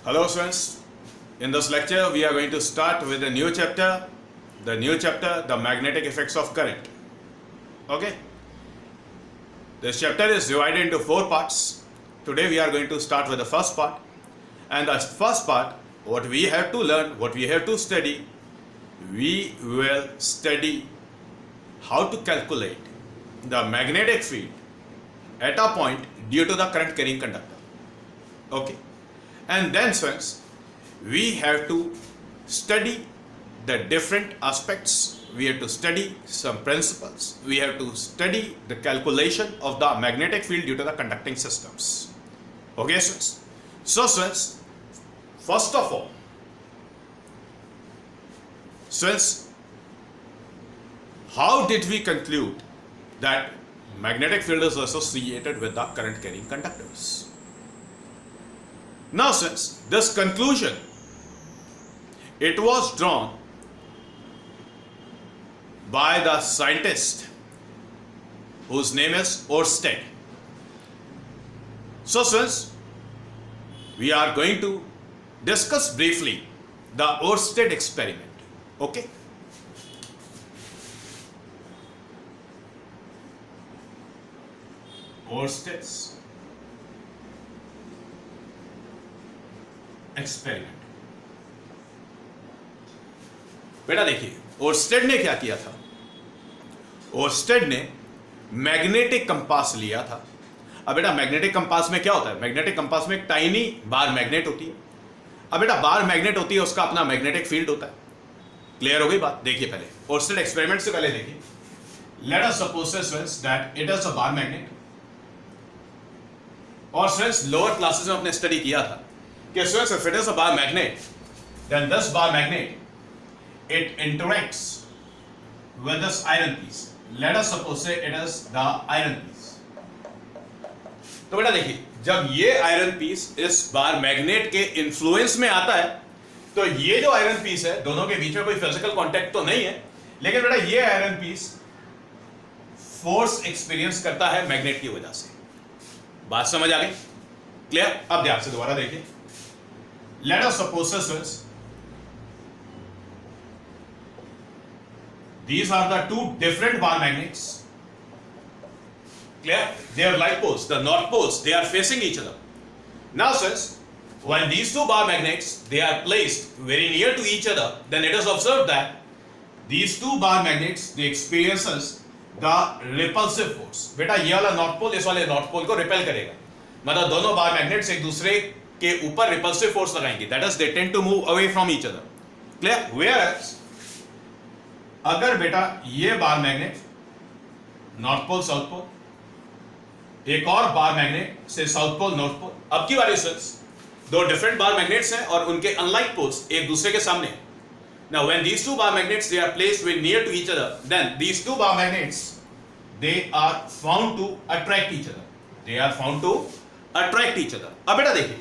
Hello students, in this lecture we are going to start with a new chapter, the magnetic effects of current. Okay, this chapter is divided into 4 parts. Today we are going to start with the first part, and the first part, what we have to learn, what we have to study, we will study how to calculate the magnetic field at a point due to the current carrying conductor. Okay, and then friends, we have to study the different aspects, we have to study some principles, we have to study the calculation of the magnetic field due to the conducting systems. Okay friends, so friends, first of all, friends, how did we conclude that magnetic field is associated with the current carrying conductors? Now since this conclusion, it was drawn by the scientist whose name is Ørsted. So since we are going to discuss briefly the Ørsted experiment. Okay, Ørsted's experiment. बेटा देखिए, Oersted ने क्या किया था? Oersted ने magnetic compass लिया था। अब बेटा मैग्नेटिक कंपास में क्या होता है? मैग्नेटिक कंपास में एक टाइनी बार मैग्नेट होती है। अब बेटा बार मैग्नेट होती है, उसका अपना मैग्नेटिक फील्ड होता है। क्लियर हो गई बात? देखिए पहले ओर्स्टेड एक्सपेरिमेंट से पहले देखिए, late us suppose friends that it is a bar magnet. और फ्रेंड्स लोअर क्लासेस में आपने स्टडी किया था कि friends, if it is a bar magnet, then this bar magnet, it interacts with this iron piece. Let us suppose say it is the iron piece. तो बेटा देखिए, जब ये आयरन पीस इस बार मैग्नेट के इन्फ्लुएंस में आता है, तो ये जो आयरन पीस है, दोनों के बीच में कोई फिजिकल कांटेक्ट तो नहीं है, लेकिन बेटा ये आयरन पीस फोर्स एक्सपीरियंस करता है मैग्नेट की वजह से। बात समझ आ गई? क्लियर? अब ध्यान से दोबारा देखिए, let us suppose this, these are the two different bar magnets. Clear? They are like poles, the north poles, they are facing each other. Now since when these two bar magnets, they are placed very near to each other, then it is observed that these two bar magnets, they experiences the repulsive force. बेटा ये वाला north pole इस वाले north pole को repel करेगा, मतलब दोनों बार magnets एक दूसरे के ऊपर रिपल्सिव फोर्स लगाएंगे, that is they tend to move away from each other. Clear? Whereas अगर बेटा ये bar magnet north pole south pole, एक और बार मैग्नेट से साउथ पोल नॉर्थ पोल, अब की बारी दो डिफरेंट बार मैग्नेट्स हैं और उनके अनलाइक पोल्स एक दूसरे के सामने। Now when these two bar magnets they are placed very near to each other, then these two bar magnets they are found to attract each other, they are found to attract each other. अब बेटा देखिए,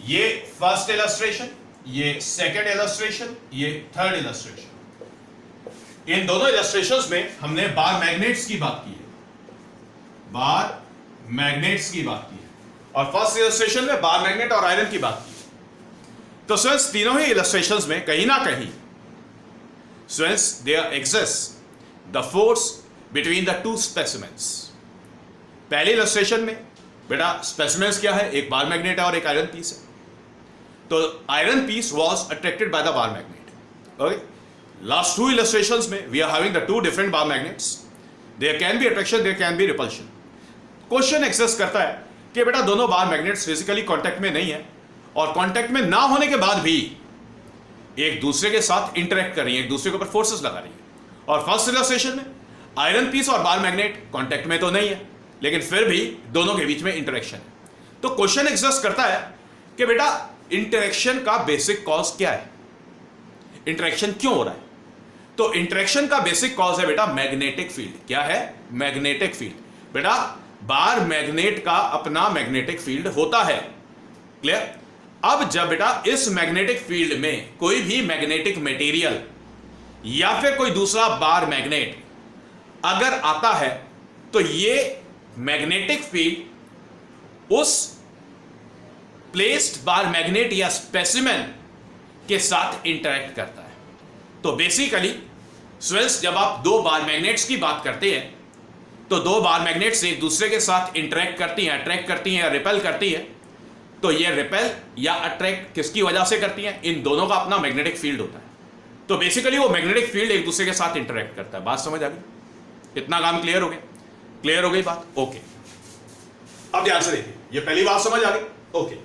ये first illustration, ये second illustration, ये third illustration. इन दोनों illustrations में हमने बार मैग्नेट्स की बात की है, बार मैग्नेट्स की बात की है, और फर्स्ट इलस्ट्रेशन में बार मैग्नेट और आयरन की बात की। तो स्टूडेंट्स तीनों ही इलस्ट्रेशंस में कहीं ना कहीं students there exist the force between the two specimens. पहले इलस्ट्रेशन में बेटा स्पेसिमेंस क्या है? एक बार मैग्नेट है और एक आयरन पीस है। तो iron piece was attracted by the bar magnet. Okay, last two illustrations में we are having the two different bar magnets, there can be attraction, there can be repulsion. Question access करता है कि बेटा दोनों बार magnets physically contact में नहीं है, और कांटेक्ट में ना होने के बाद भी एक दूसरे के साथ इंटरेक्ट कर रही है, एक दूसरे के ऊपर फोर्सेस लगा रही है। और फर्स्ट इलस्ट्रेशन में आयरन पीस और बार मैग्नेट कांटेक्ट में तो नहीं है, लेकिन फिर भी दोनों के बीच में इंटरेक्शन है। तो क्वेश्चन एग्जिस्ट करता है कि बेटा इंटरेक्शन का बेसिक कॉज क्या है? इंटरेक्शन क्यों हो रहा है? तो इंटरेक्शन का बेसिक कॉज है बेटा मैग्नेटिक फील्ड। क्या है? Magnetic field. बेटा बार मैग्नेट का अपना मैग्नेटिक फील्ड होता है। क्लियर? अब जब बेटा इस मैग्नेटिक फील्ड में कोई भी मैग्नेटिक मटेरियल या फिर कोई दूसरा बार मैग्नेट अगर आता है, तो ये मैग्नेटिक फील्ड उस प्लेस्ड बार मैग्नेट या स्पेसिमेन के साथ इंटरेक्ट करता है। तो बेसिकली स्टूडेंट्स, जब आप दो बार मैग्नेट्स की बात करते हैं तो दो बार मैग्नेट्स एक दूसरे के साथ इंटरेक्ट करती हैं, अट्रैक्ट करती हैं या रिपेल करती है। तो ये रिपेल या अट्रैक्ट किसकी वजह से करती हैं? इन दोनों का अपना मैग्नेटिक फील्ड होता है। तो बेसिकली वो मैग्नेटिक फील्ड एक दूसरे के साथ इंटरेक्ट करता है। बात समझ आ गई? इतना काम क्लियर हो गया? क्लियर हो गई बात? ओके, अब ध्यान से देखिए, ये पहली बात समझ आ गई? ओके,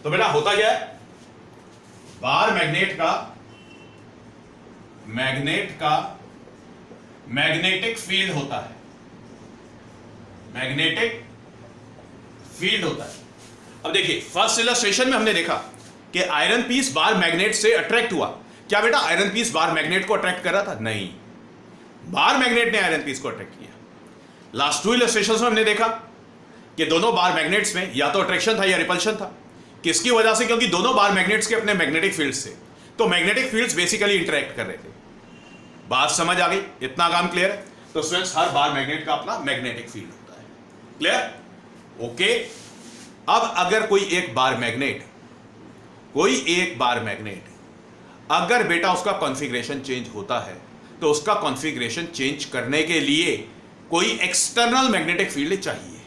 तो बेटा होता क्या है, बार मैग्नेट का मैग्नेटिक फील्ड होता है, मैग्नेटिक फील्ड होता है। अब देखिए, फर्स्ट इलस्ट्रेशन में हमने देखा कि आयरन पीस बार मैग्नेट से अट्रैक्ट हुआ। क्या बेटा आयरन पीस बार मैग्नेट को अट्रैक्ट कर रहा था? नहीं, बार मैग्नेट ने आयरन पीस को अट्रैक्ट किया। लास्ट टू इलस्ट्रेशंस में हमने देखा कि दोनों बार मैग्नेट्स में या तो अट्रैक्शन था या रिपल्शन था। किसकी वजह से? क्योंकि दोनों बार मैग्नेट्स के अपने मैग्नेटिक फील्ड्स थे, तो मैग्नेटिक फील्ड्स बेसिकली इंटरेक्ट कर रहे थे। बात समझ आ गई? इतना काम क्लियर है? तो स्टूडेंट्स, हर बार मैग्नेट का अपना मैग्नेटिक फील्ड होता है। क्लियर? ओके। अब अगर कोई एक बार मैग्नेट अगर बेटा उसका कॉन्फ़िगरेशन चेंज होता है तो उसका कॉन्फ़िगरेशन चेंज करने के लिए कोई एक्सटर्नल मैग्नेटिक फील्ड चाहिए।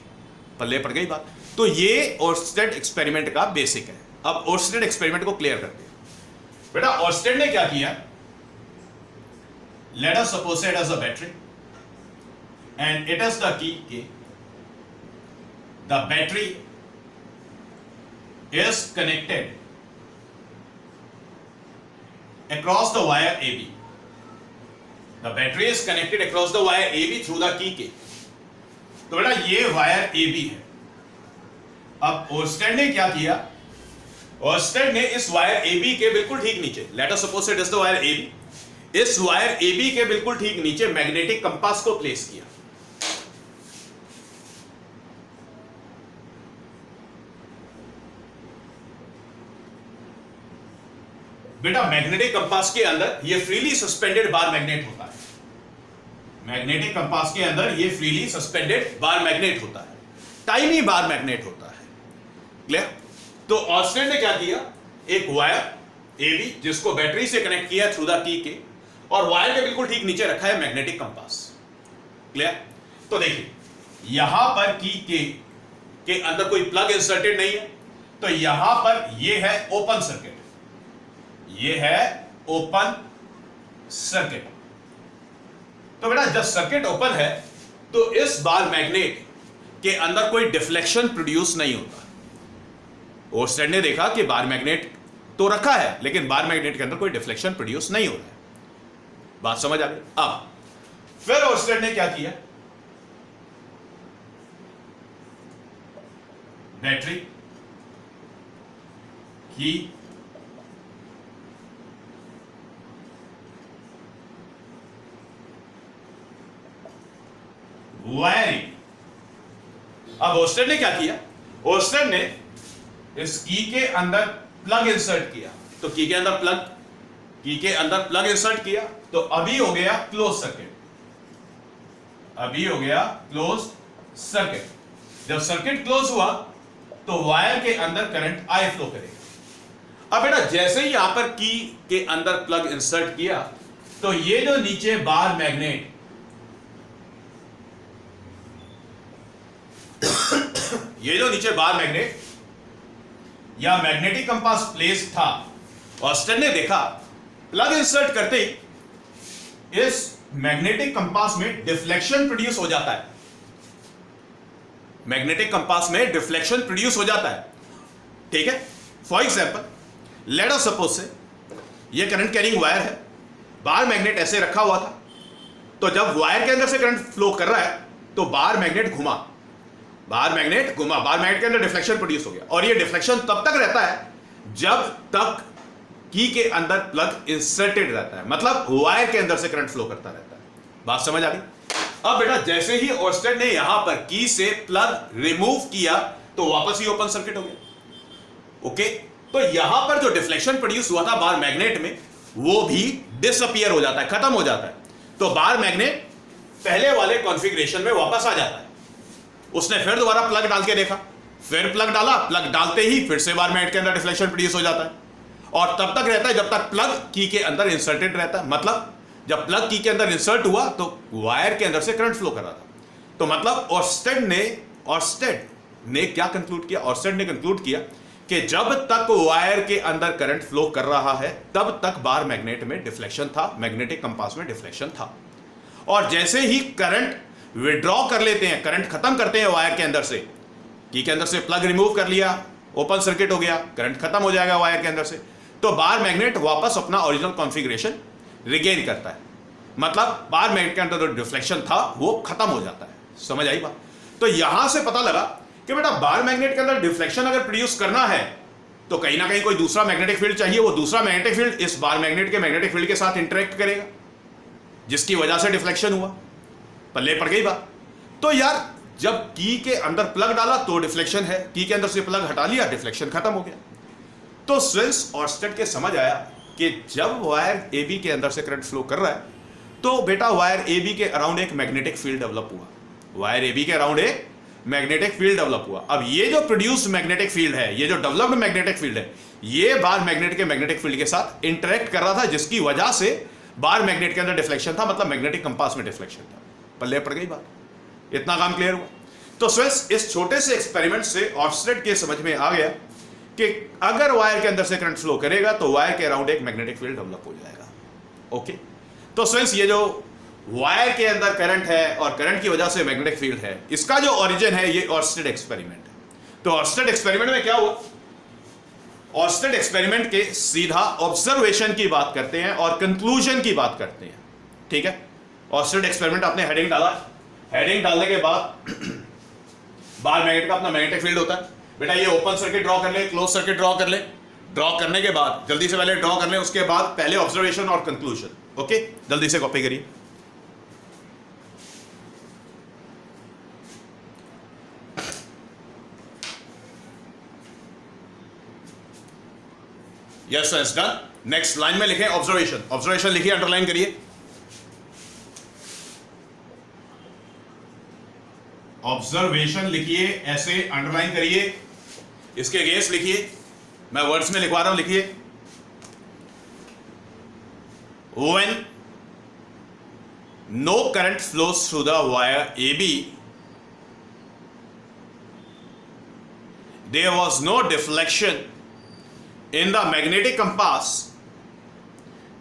पल्ले पड़ गई बात? तो ये ओर्स्टेड एक्सपेरिमेंट का बेसिक है। अब ओर्स्टेड एक्सपेरिमेंट को क्लियर करते हैं। बेटा ओर्स्टेड ने क्या किया, let us suppose it as a battery and it is the key the battery is connected across the wire AB. The battery is connected across the wire AB through the key K. तो बेटा ये wire AB है। अब Oersted ने क्या किया, Oersted ने इस वायर AB के बिल्कुल ठीक नीचे, late us suppose it is the wire AB, इस वायर AB के बिल्कुल ठीक नीचे मैग्नेटिक कंपास को प्लेस किया। बेटा मैग्नेटिक कंपास के अंदर ये फ्रीली सस्पेंडेड बार मैग्नेट होता है। मैग्नेटिक कंपास के अंदर ये फ्रीली सस्पेंडेड बार मैग्नेट होता है, टाइनी बार मैग्नेट होता है। क्लियर? तो ओर्स्टेड ने क्या किया, एक वायर AB जिसको बैटरी से कनेक्ट किया थ्रू द की के, और वायर के बिल्कुल ठीक नीचे रखा है मैग्नेटिक कंपास। क्लियर? तो देखिए यहां पर की के अंदर कोई प्लग इंसर्टेड नहीं है, तो यहां पर ये है ओपन सर्किट, ये है ओपन सर्किट। तो बेटा जब सर्किट ओपन है तो इस बार मैग्नेट के अंदर कोई डिफ्लेक्शन प्रोड्यूस नहीं होता। ओर्स्टेड ने देखा कि बार मैग्नेट तो रखा है लेकिन बार मैग्नेट के अंदर कोई डिफ्लेक्शन प्रोड्यूस नहीं हो रहा है। बात समझ आ गई? अब फिर ओर्स्टेड ने क्या किया, बैटरी की वायरिंग। अब ओर्स्टेड ने क्या किया, ओर्स्टेड ने इस की के अंदर प्लग इंसर्ट किया। तो की के अंदर प्लग इंसर्ट किया तो अभी हो गया क्लोज सर्किट, अभी हो गया क्लोज सर्किट। जब सर्किट क्लोज हुआ तो वायर के अंदर करंट आई फ्लो करेगा। अब बेटा जैसे ही यहां पर की के अंदर प्लग इंसर्ट किया तो ये जो नीचे बार मैग्नेट ये जो नीचे बार मैग्नेट या मैग्नेटिक कंपास प्लेस था, ओर्स्टेड ने देखा प्लग इंसर्ट करते ही इस मैग्नेटिक कंपास में डिफ्लेक्शन प्रोड्यूस हो जाता है। मैग्नेटिक कंपास में डिफ्लेक्शन प्रोड्यूस हो जाता है। ठीक है? For example let us suppose से ये करंट कैरिंग वायर है, बार मैग्नेट ऐसे रखा हुआ था, तो जब वायर के अंदर से करंट फ्लो कर रहा है तो बार मैग्नेट घुमा, बार मैग्नेट के अंदर डिफ्लेक्शन प्रोड्यूस हो गया। और ये डिफ्लेक्शन तब तक रहता है जब तक की के अंदर प्लग इंसर्टेड रहता है, मतलब वायर के अंदर से करंट फ्लो करता रहता है। बात समझ आ गई? अब बेटा जैसे ही ओर्स्टेड ने यहां पर की से प्लग रिमूव किया तो वापस ही ओपन सर्किट हो गया। ओके? तो यहां पर जो डिफ्लेक्शन प्रोड्यूस हुआ था बार मैग्नेट में वो भी डिसअपीयर हो जाता है, खत्म हो जाता है। तो बार मैग्नेट पहले वाले कॉन्फ़िगरेशन में वापस आ जाता है। उसने फिर दोबारा प्लग डाल के देखा, फिर प्लग डाला, प्लग डालते ही फिर से बार मैग्नेट के अंदर डिफ्लेक्शन प्रोड्यूस हो जाता है, और तब तक रहता है जब तक प्लग की के अंदर इंसर्टेड रहता है। मतलब जब प्लग की के अंदर इंसर्ट हुआ तो वायर के अंदर से करंट फ्लो कर रहा था। तो मतलब ऑर्स्टेड ने क्या कंक्लूड किया? ऑर्स्टेड ने कंक्लूड किया कि जब तक वायर के अंदर करंट फ्लो कर रहा है तब तक बार मैग्नेट में डिफ्लेक्शन था, मैग्नेटिक कंपास में डिफ्लेक्शन था। और जैसे ही करंट विड्रॉ कर लेते हैं, करंट खत्म करते हैं वायर के अंदर से, की के अंदर से प्लग रिमूव कर लिया, ओपन सर्किट हो गया, करंट खत्म हो जाएगा वायर के अंदर से, तो बार मैग्नेट वापस अपना ओरिजिनल कॉन्फ़िगरेशन रिगेन करता है। मतलब बार मैग्नेट के अंदर जो डिफ्लेक्शन था वो खत्म हो जाता है। समझ आई बात? तो यहां से पता लगा कि बेटा बार मैग्नेट के अंदर डिफ्लेक्शन अगर प्रोड्यूस करना है तो कहीं ना कहीं कोई दूसरा मैग्नेटिक फील्ड चाहिए। वो दूसरा मैग्नेटिक फील्ड इस बार मैग्नेट के मैग्नेटिक फील्ड के साथ इंटरेक्ट करेगा, जिसकी वजह से डिफ्लेक्शन हुआ। पल्ले पड़ गई बात। तो यार जब की के अंदर प्लग डाला तो डिफ्लेक्शन है, की के अंदर से प्लग हटा लिया, डिफ्लेक्शन खत्म हो गया। तो स्विल्स ऑर्स्टेड के समझ आया कि जब वायर ए बी के अंदर से करंट फ्लो कर रहा है तो बेटा वायर ए बी के अराउंड एक मैग्नेटिक फील्ड डेवलप हुआ, वायर ए बी के अराउंड एक मैग्नेटिक फील्ड डेवलप हुआ। अब ये जो प्रोड्यूस्ड मैग्नेटिक फील्ड है, ये जो डेवलप्ड मैग्नेटिक फील्ड है, ये बार मैग्नेट के मैग्नेटिक फील्ड के साथ इंटरेक्ट कर रहा था, जिसकी वजह से बार मैग्नेट के अंदर डिफ्लेक्शन था, मतलब मैग्नेटिक कंपास में डिफ्लेक्शन था। पल्ले पड़ गई बात। इतना काम क्लियर हुआ? तो स्विस इस छोटे से एक्सपेरिमेंट से ऑर्स्टेड के समझ में आ गया कि अगर वायर के अंदर से करंट फ्लो करेगा तो वायर के अराउंड एक मैग्नेटिक फील्ड डेवलप हो जाएगा। ओके, तो स्विस ये जो वायर के अंदर करंट है और करंट की वजह से मैग्नेटिक फील्ड है, इसका जो ओरिजिन है ये ऑर्स्टेड एक्सपेरिमेंट है। तो ऑर्स्टेड एक्सपेरिमेंट में क्या हुआ? ऑर्स्टेड एक्सपेरिमेंट के सीधा ऑब्जर्वेशन की बात करते हैं और कंक्लूजन की बात करते हैं। ठीक है, ऑर्स्टेड एक्सपेरिमेंट आपने हेडिंग डाला, हेडिंग डालने के बाद बार मैग्नेट का अपना मैग्नेटिक फील्ड होता है। बेटा ये ओपन सर्किट ड्रॉ कर ले, क्लोज सर्किट ड्रॉ कर ले, ड्रॉ करने के बाद जल्दी से पहले ड्रॉ कर ले, उसके बाद पहले ऑब्जर्वेशन और कंक्लूजन। ओके, जल्दी से कॉपी करिए। Yes sir, done. Next line में लिखें ऑब्जर्वेशन, ऑब्जर्वेशन लिखिए, अंडरलाइन करिए। ऑब्जर्वेशन लिखिए, ऐसे अंडरलाइन करिए, इसके अगेंस्ट लिखिए, मैं वर्ड्स में लिखवा रहा हूं, लिखिए। When no current flows through the wire A B, there was no deflection in the magnetic compass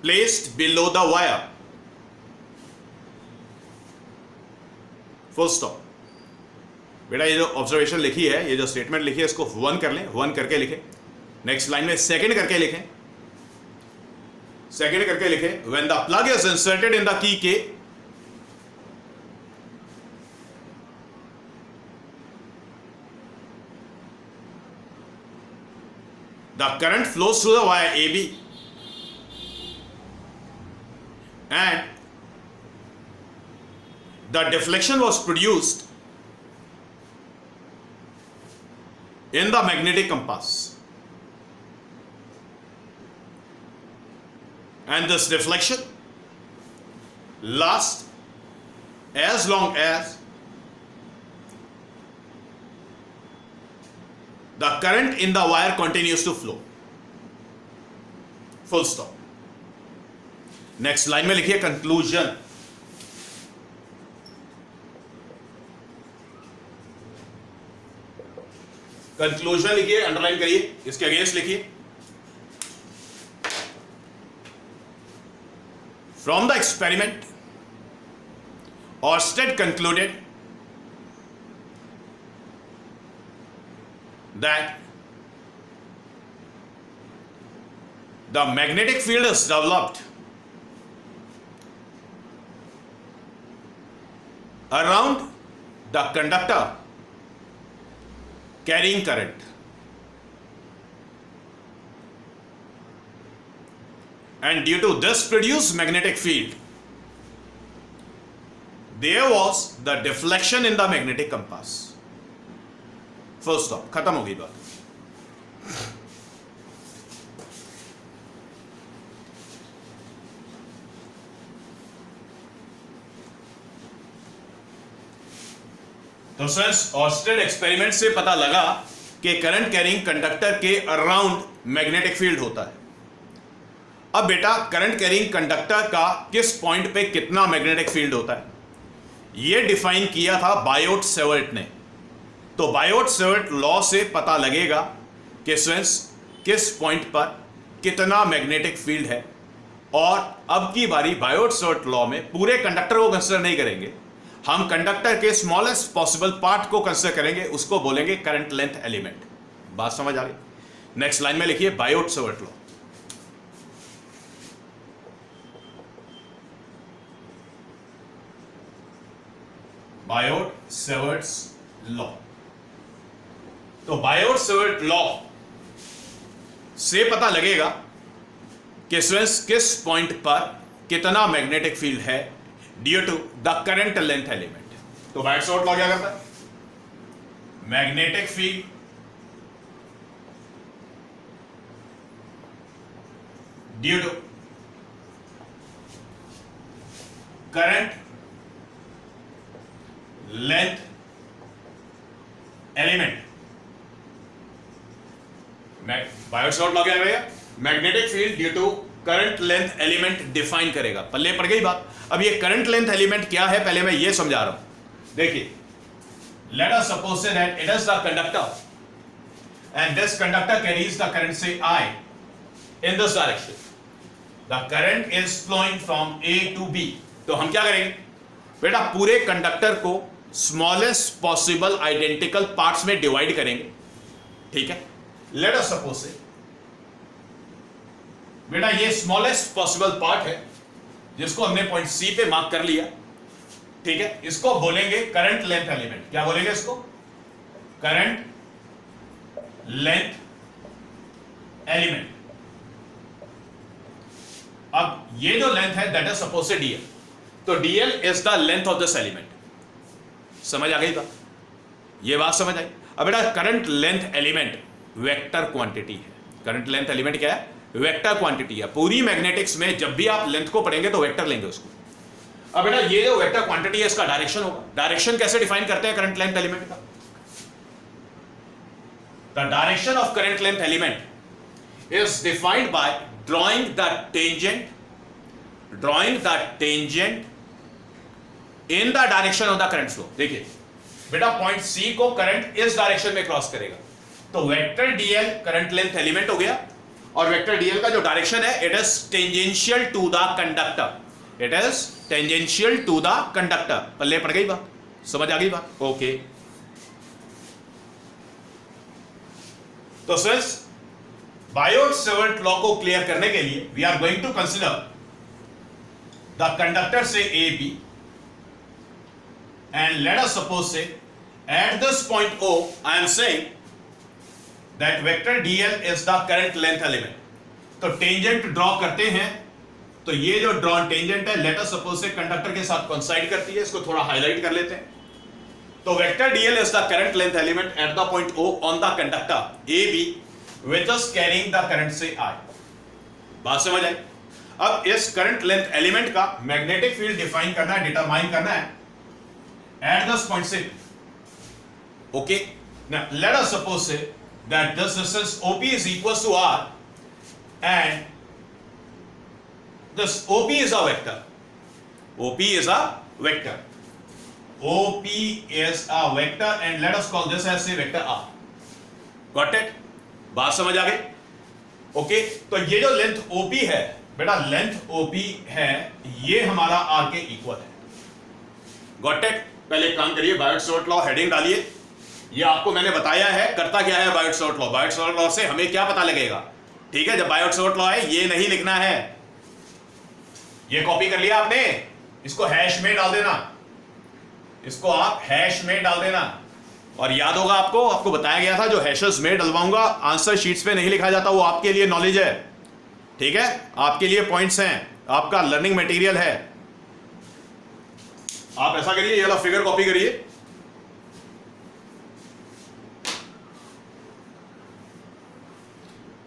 placed below the wire, full stop। बेटा ये जो ऑब्जर्वेशन लिखी है, ये जो स्टेटमेंट लिखी है, इसको वन कर लें, वन करके लिखें। नेक्स्ट लाइन में सेकंड करके लिखें, सेकंड करके लिखें। When the plug is inserted in the key के, the current flows through the wire AB and the deflection was produced in the magnetic compass, and this deflection lasts as long as the current in the wire continues to flow, full stop। Next line में लिखिए conclusion. Conclusion लिखिए, underline करिए, इसके against लिखिए। From the experiment Oersted concluded that the magnetic field is developed around the conductor carrying current, and due to this produced magnetic field there was the deflection in the magnetic compass, full stop, खत्म हो गई बात। तो friends Orsted experiment से पता लगा कि current carrying conductor के अराउंड मैग्नेटिक फील्ड होता है। अब बेटा करंट कैरिंग कंडक्टर का किस पॉइंट पे कितना मैग्नेटिक फील्ड होता है, यह डिफाइन किया था बायोट सेवर्ट ने। तो बायोट सेवर्ट लॉ से पता लगेगा कि फ्रेंड्स किस पॉइंट पर कितना मैग्नेटिक फील्ड है। और अब की बारी बायोट सेवर्ट लॉ में पूरे कंडक्टर को कंसीडर नहीं करेंगे, हम कंडक्टर के स्मॉलेस्ट पॉसिबल पार्ट को कंसीडर करेंगे, उसको बोलेंगे करंट लेंथ एलिमेंट। बात समझ आ गई? नेक्स्ट लाइन में लिखिए Biot Savart law. Biot Savart's law. तो बायोट सेवर्ट लॉ से पता लगेगा कि स्विंस किस पॉइंट पर कितना मैग्नेटिक फील्ड है due to the current length element. तो बायोट सेवर्ट लॉ क्या करता है? Magnetic field due to current length element. Biot Savart law क्या करेगा? Magnetic field due to current length element define करेगा। पल्ले पड़ गई बात। अब ये करंट लेंथ एलिमेंट क्या है पहले मैं ये समझा रहा हूं। देखिए, late us suppose say that it is the conductor and this conductor carries the current से I in this direction. The current is flowing from A to B. तो हम क्या करेंगे बेटा, पूरे कंडक्टर को स्मॉलेस्ट पॉसिबल आइडेंटिकल पार्ट्स में divide करेंगे। ठीक है, लेट अस सपोज से बेटा ये स्मॉलेस्ट पॉसिबल पार्ट है जिसको हमने पॉइंट C पे मार्क कर लिया। ठीक है, इसको बोलेंगे करंट लेंथ एलिमेंट। क्या बोलेंगे इसको? Current length element. अब ये जो लेंथ है दैट इज सपोज से dl। तो dl is the length of this element. समझ आ गई बात? ये बात समझ आई? अब बेटा current length element vector quantity है। करंट लेंथ एलिमेंट क्या है? वेक्टर क्वांटिटी है। पूरी मैग्नेटिक्स में जब भी आप लेंथ को पढ़ेंगे तो वेक्टर लेंगे उसको। अब बेटा ये जो वेक्टर क्वांटिटी है इसका डायरेक्शन होगा। डायरेक्शन कैसे डिफाइन करते हैं करंट लेंथ एलिमेंट का? The direction of current length element is defined by drawing the tangent in the direction of the current flow. देखिए बेटा पॉइंट C को करंट इस डायरेक्शन में क्रॉस करेगा, तो vector dl current length element हो गया। और वेक्टर dl का जो डायरेक्शन है it is tangential to the conductor. It is tangential to the conductor. पल्ले पड़ गई बात? समझ आ गई बात? ओके। तो फ्रेंड्स बायोट सेवर्ट लॉ को क्लियर करने के लिए we are going to consider the conductor से AB and let us suppose say at this point O I am saying that vector dl is the current length element. तो tangent draw करते हैं, तो ये जो ड्रॉन टेंजेंट है late us suppose से conductor के साथ कोइंसाइड करती है। इसको थोड़ा हाईलाइट कर लेते हैं। तो vector dl is the current length element at the point O on the conductor AB which is carrying the current से I। बात समझ आई? अब इस करंट लेंथ एलिमेंट का मैग्नेटिक फील्ड डिफाइन करना है, डिटरमाइन करना है at this point C। Okay, now let us suppose say that this distance OP is equals to R and this OP is a vector. OP is a vector. OP is a vector and let us call this as say vector R. Got it? बात समझ आ गई? Okay, तो ये जो length OP है बेटा, length OP है ये हमारा R के इक्वल है। Got it? पहले काम करिए, बायोट सेवर्ट लॉ हेडिंग डालिए। ये आपको मैंने बताया है करता क्या है Biot Savart law. Biot Savart law से हमें क्या पता लगेगा? ठीक है, जब बायोट सेवर्ट लॉ है ये नहीं लिखना है, ये कॉपी कर लिया आपने, इसको हैश में डाल देना, इसको आप हैश में डाल देना। और याद होगा आपको बताया गया था जो हैशेस में डलवाऊंगा आंसर शीट्स पे नहीं लिखा जाता, वो आपके लिए नॉलेज है। ठीक है, आपके लिए पॉइंट्स हैं, आपका लर्निंग मटेरियल है। आप ऐसा करिए, ये वाला फिगर कॉपी करिए,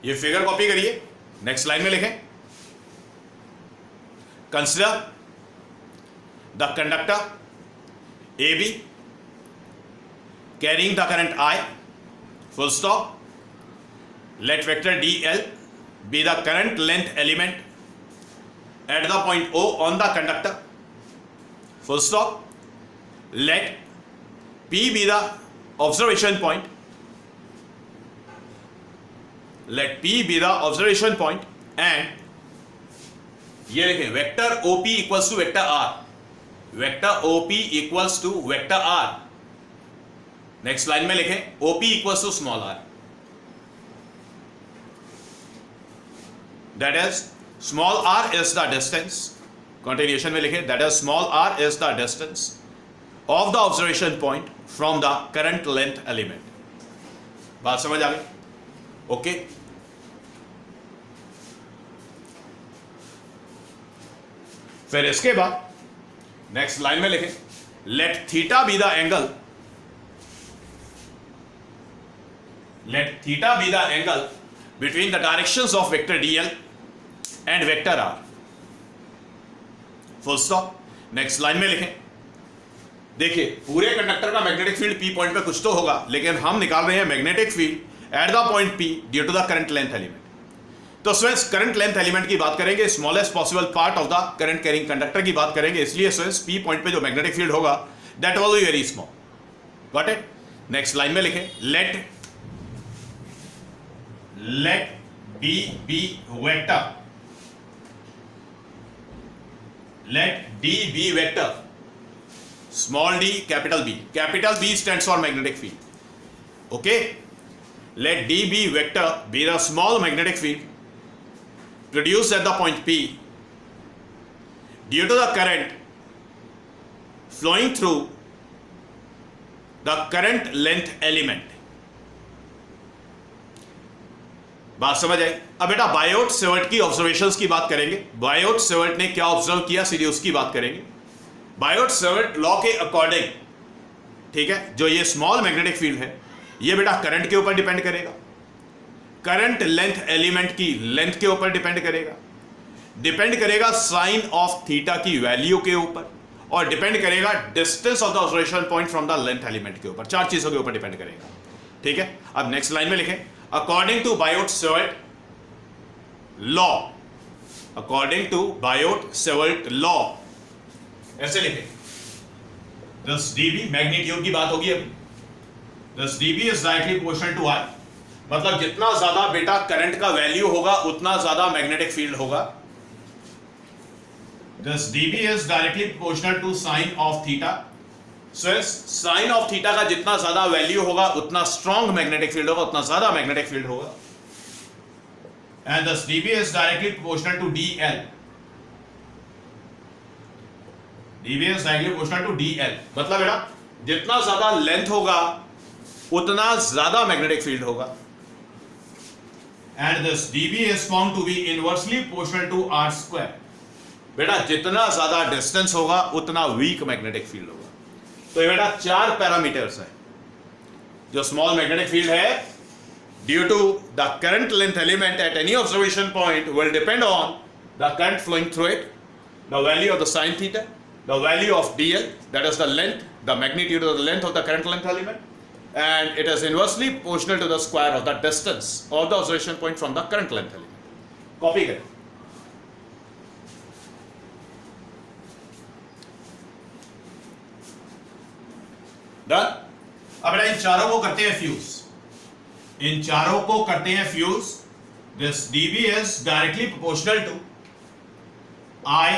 ये फिगर कॉपी करिए, नेक्स्ट लाइन में लिखें consider the conductor AB carrying the current I, full stop. Let vector dl be the current length element at the point O on the conductor, full stop. Let P be the observation point. Let P be the observation point and ये लिखें vector OP equals to vector R. Vector OP equals to vector R. Next line में लिखें OP equals to small r. That is small r is the distance. Continuation में लिखें that is small r is the distance of the observation point from the current length element. बात समझ आ गई? Okay. फिर इसके बाद नेक्स्ट लाइन में लिखें let theta be the angle. Let theta be the angle between the directions of vector dl and vector r. Full stop. Next line में लिखें देखिए पूरे कंडक्टर का मैग्नेटिक फील्ड P पॉइंट पे कुछ तो होगा, लेकिन हम निकाल रहे हैं magnetic field at the point P due to the current length element. तो स्टूडेंट्स करंट लेंथ एलिमेंट की बात करेंगे, smallest possible part of the current carrying conductor की बात करेंगे, इसलिए स्टूडेंट्स P पॉइंट पे जो मैग्नेटिक फील्ड होगा that will be very small. Got it? Next line में लिखें let B be vector. Let D be vector. Small d, capital B. Capital B stands for magnetic field. Okay? Let D be vector, be the small magnetic field produced at the point P due to the current flowing through the current length element. बात समझ आई? अब बेटा Biot Savart की observations की बात करेंगे. Biot Savart ने क्या ऑब्जर्व किया सीधे उसकी बात करेंगे. बायोट सेवर्ट लॉ के अकॉर्डिंग, ठीक है, जो ये स्मॉल मैग्नेटिक फील्ड है ये बेटा करंट के ऊपर डिपेंड करेगा, करंट लेंथ एलिमेंट की लेंथ के ऊपर डिपेंड करेगा साइन ऑफ थीटा की वैल्यू के ऊपर, और डिपेंड करेगा distance of the observation point from the length element के ऊपर. चार चीजों के ऊपर डिपेंड करेगा. ठीक है. अब नेक्स्ट लाइन में लिखें according to Biot-Savart law. According to Biot-Savart law, ऐसे लिखें 10 dB मैग्नीट्यूड की बात होगी अभी. 10 dB is directly proportional to I. मतलब जितना ज्यादा बेटा करंट का वैल्यू होगा उतना ज्यादा मैग्नेटिक फील्ड होगा. 10 dB is directly proportional to sin of theta. Sine of theta का जितना ज्यादा वैल्यू होगा उतना स्ट्रॉन्ग मैग्नेटिक फील्ड होगा, उतना ज्यादा मैग्नेटिक फील्ड होगा. And thus dB is directly proportional to dl. dB is directly proportional to dl. मतलब बेटा जितना ज्यादा लेंथ होगा उतना ज्यादा मैग्नेटिक फील्ड होगा. And thus dB is found to be inversely proportional to r square. बेटा जितना ज्यादा डिस्टेंस होगा उतना वीक मैग्नेटिक फील्ड होगा. तो ये बेटा चार पैरामीटर्स है. जो स्मॉल मैग्नेटिक फील्ड है due to the current length element at any observation point will depend on the current flowing through it, the value of the sine theta, the value of dl, that is the length, the magnitude of the length of the current length element, and it is inversely proportional to the square of the distance of the observation point from the current length element. Copy करें. Done. अब इन चारों को करते हैं fuse. This dB is directly proportional to I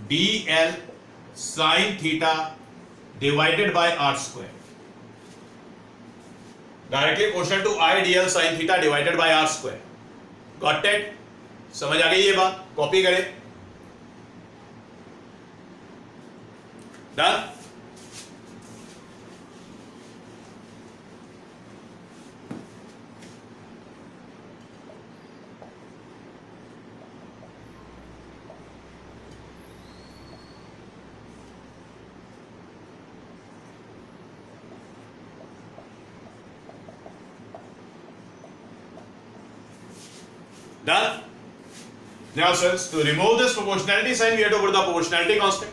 dl sin theta divided by r square. Directly proportional to I dl sin theta divided by r square. Got it? समझ आ गई ये बात? कॉपी करें. Done. Done. Now, sirs, to remove this proportionality sign, we have to put the proportionality constant.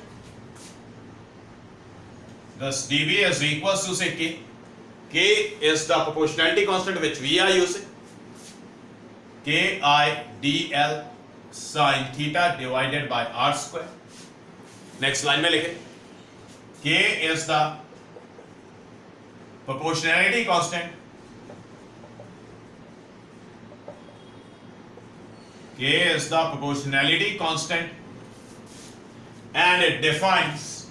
Thus, dB is equals to say k. K is the proportionality constant which we are using. KIDL sin theta divided by r square. Next line में लिखें K is the proportionality constant. K is the proportionality constant and it defines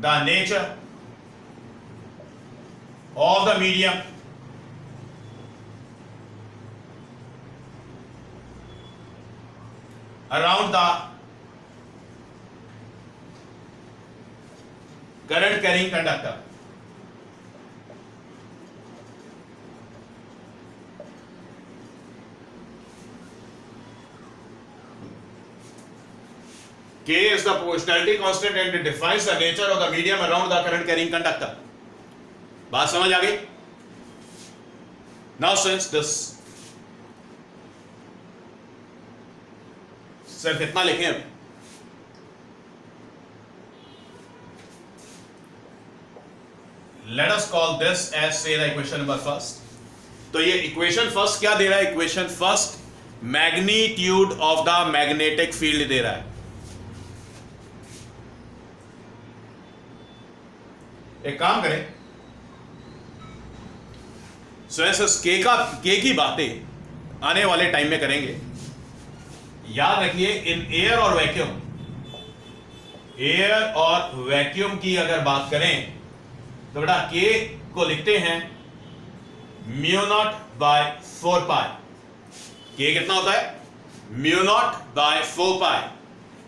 the nature of the medium around the current carrying conductor. K is the proportionality constant and it defines the nature of the medium around the current carrying conductor. बात समझ आ गई? Now since this सिर्फ इतना लिखें अब let us call this as say the equation number first. तो ये equation first क्या दे रहा है? equation first magnitude of the magnetic field दे रहा है. एक काम करें, के की बातें आने वाले टाइम में करेंगे. याद रखिए इन एयर और वैक्यूम की अगर बात करें तो बेटा के को लिखते हैं μ0/4π. के कितना होता है? μ0/4π.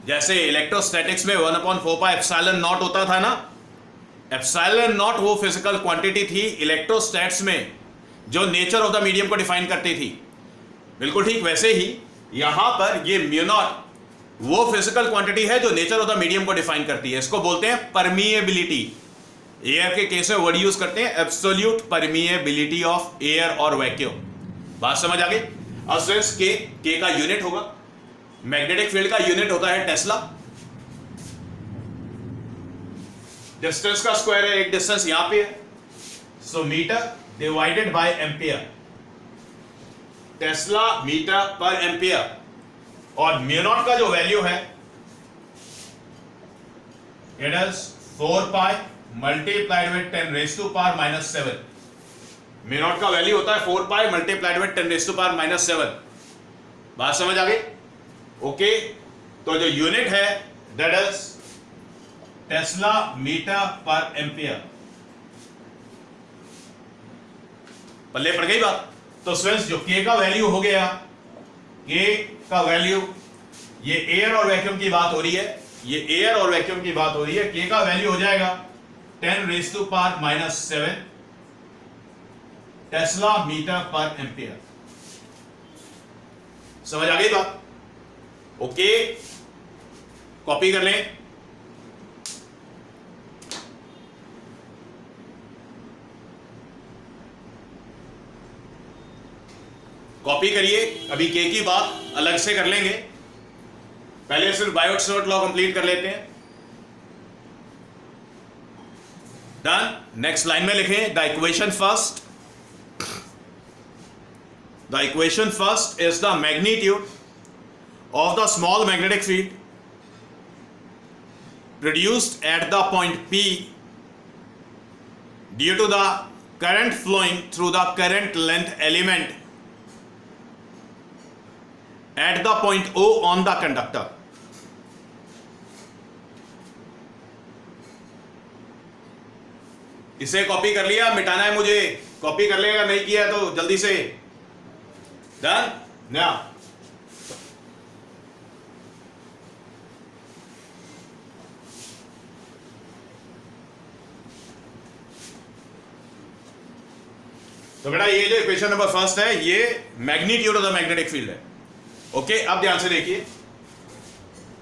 जैसे इलेक्ट्रोस्टैटिक्स में 1/4π एप्सिलॉन नॉट होता था ना. एप्सिलॉन नॉट वो फिजिकल क्वांटिटी थी इलेक्ट्रोस्टैट्स में जो नेचर ऑफ द मीडियम को डिफाइन करती थी. बिल्कुल ठीक वैसे ही यहां पर ये μ0 वो फिजिकल क्वांटिटी है जो नेचर ऑफ द मीडियम को डिफाइन करती है. इसको बोलते हैं परमिएबिलिटी. एयर के केस में वर्ड यूज करते हैं एब्सोल्यूट परमिएबिलिटी ऑफ एयर और वैक्यूम. बात समझ आ गई? अब स्टूडेंट्स के का यूनिट होगा, मैग्नेटिक फील्ड का यूनिट होता है टेस्ला. डिस्टेंस का स्क्वायर है, एक डिस्टेंस यहां पे है, so metre divided by ampere. Tesla metre per ampere. और μ0 का जो वैल्यू है इट इज 4π मल्टीप्लाइड विद 10⁻⁻⁷. μ0 का वैल्यू होता है 4π मल्टीप्लाइड विद 10⁻⁻⁷. बात समझ आ गई? ओके. तो जो यूनिट है that is tesla metre per ampere. पल्ले पड़ गई बात? तो स्टूडेंट्स जो के का वैल्यू हो गया, के का वैल्यू, ये एयर और वैक्यूम की बात हो रही है, ये एयर और वैक्यूम की बात हो रही है. के का वैल्यू हो जाएगा 10⁻⁻⁷ टेस्ला मीटर पर एम्पियर. समझ आ गई बात? ओके. कॉपी कर लें. कॉपी करिए. अभी के की बात अलग से कर लेंगे, पहले सिर्फ बायोट लॉ कंप्लीट कर लेते हैं. डन. नेक्स्ट लाइन में लिखें the equation first. The equation first is the magnitude of the small magnetic field produced at the point P due to the current flowing through the current length element at the point O on the conductor. इसे copy कर लिया, मिटाना है मुझे, copy कर लेगा, नहीं किया तो जल्दी से. डन. नाउ तो बेटा ये जो इक्वेशन नंबर फर्स्ट है ये magnitude of the magnetic field है. ओके. अब ध्यान से देखिए,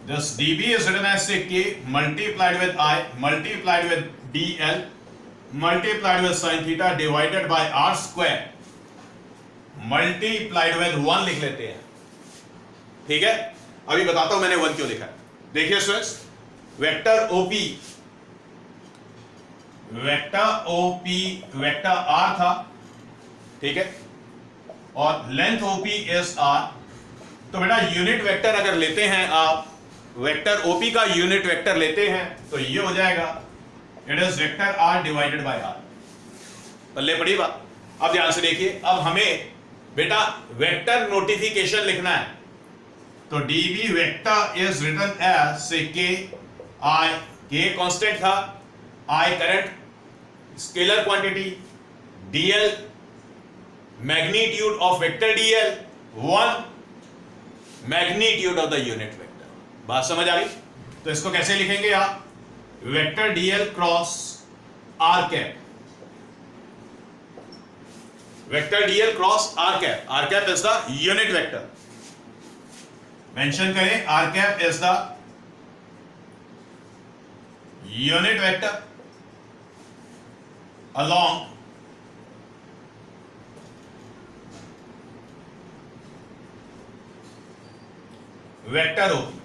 this dB is written as k multiplied with I multiplied with dl multiplied with sin theta divided by r square multiplied with 1 लिख लेते हैं. ठीक है. अभी बताता हूं मैंने 1 क्यों लिखा है. देखिए students, vector OP, vector R था, ठीक है, और लेंथ ओपी इज आर। तो बेटा यूनिट वेक्टर अगर लेते हैं आप, वेक्टर ओपी का यूनिट वेक्टर लेते हैं तो ये हो जाएगा, it is vector R divided by R. पल्ले पड़ी बात। अब ध्यान से देखिए, अब हमें बेटा वेक्टर नोटिफिकेशन लिखना है, तो dv vector is written as से k i, k कांस्टेंट था, i current scalar quantity, dl magnitude of vector dl, 1 magnitude of the unit vector. बात समझ आ गई? तो इसको कैसे लिखेंगे आप, vector dl cross r cap, vector dl cross r cap, r cap is the unit vector, mention करें r cap is the unit vector along vector OP.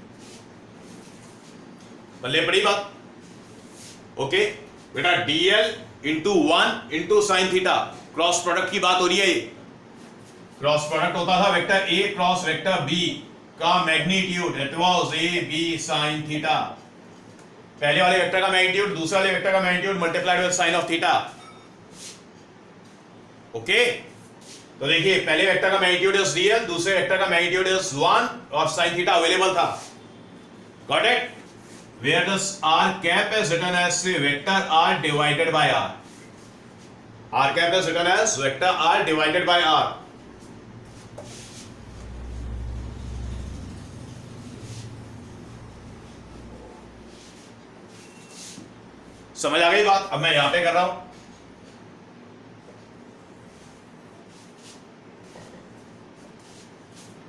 बल्ले पड़ी बात? ओके बेटा, dl into 1 into sine theta, cross product की बात हो रही है, ये क्रॉस प्रोडक्ट होता था vector a cross vector b का magnitude, it was a b sin theta. पहले वाले वेक्टर का मैग्नीट्यूड दूसरे वाले वेक्टर का magnitude multiplied with sine of theta. Okay, तो देखिए पहले वेक्टर का मैग्नीट्यूड इज dl, दूसरे वेक्टर का मैग्नीट्यूड इज 1 और sin थीटा अवेलेबल था। Got it? Where this r cap is written as vector r divided by r, r cap is written as vector r divided by r। समझ आ गई बात? अब मैं यहां पे कर रहा हूं,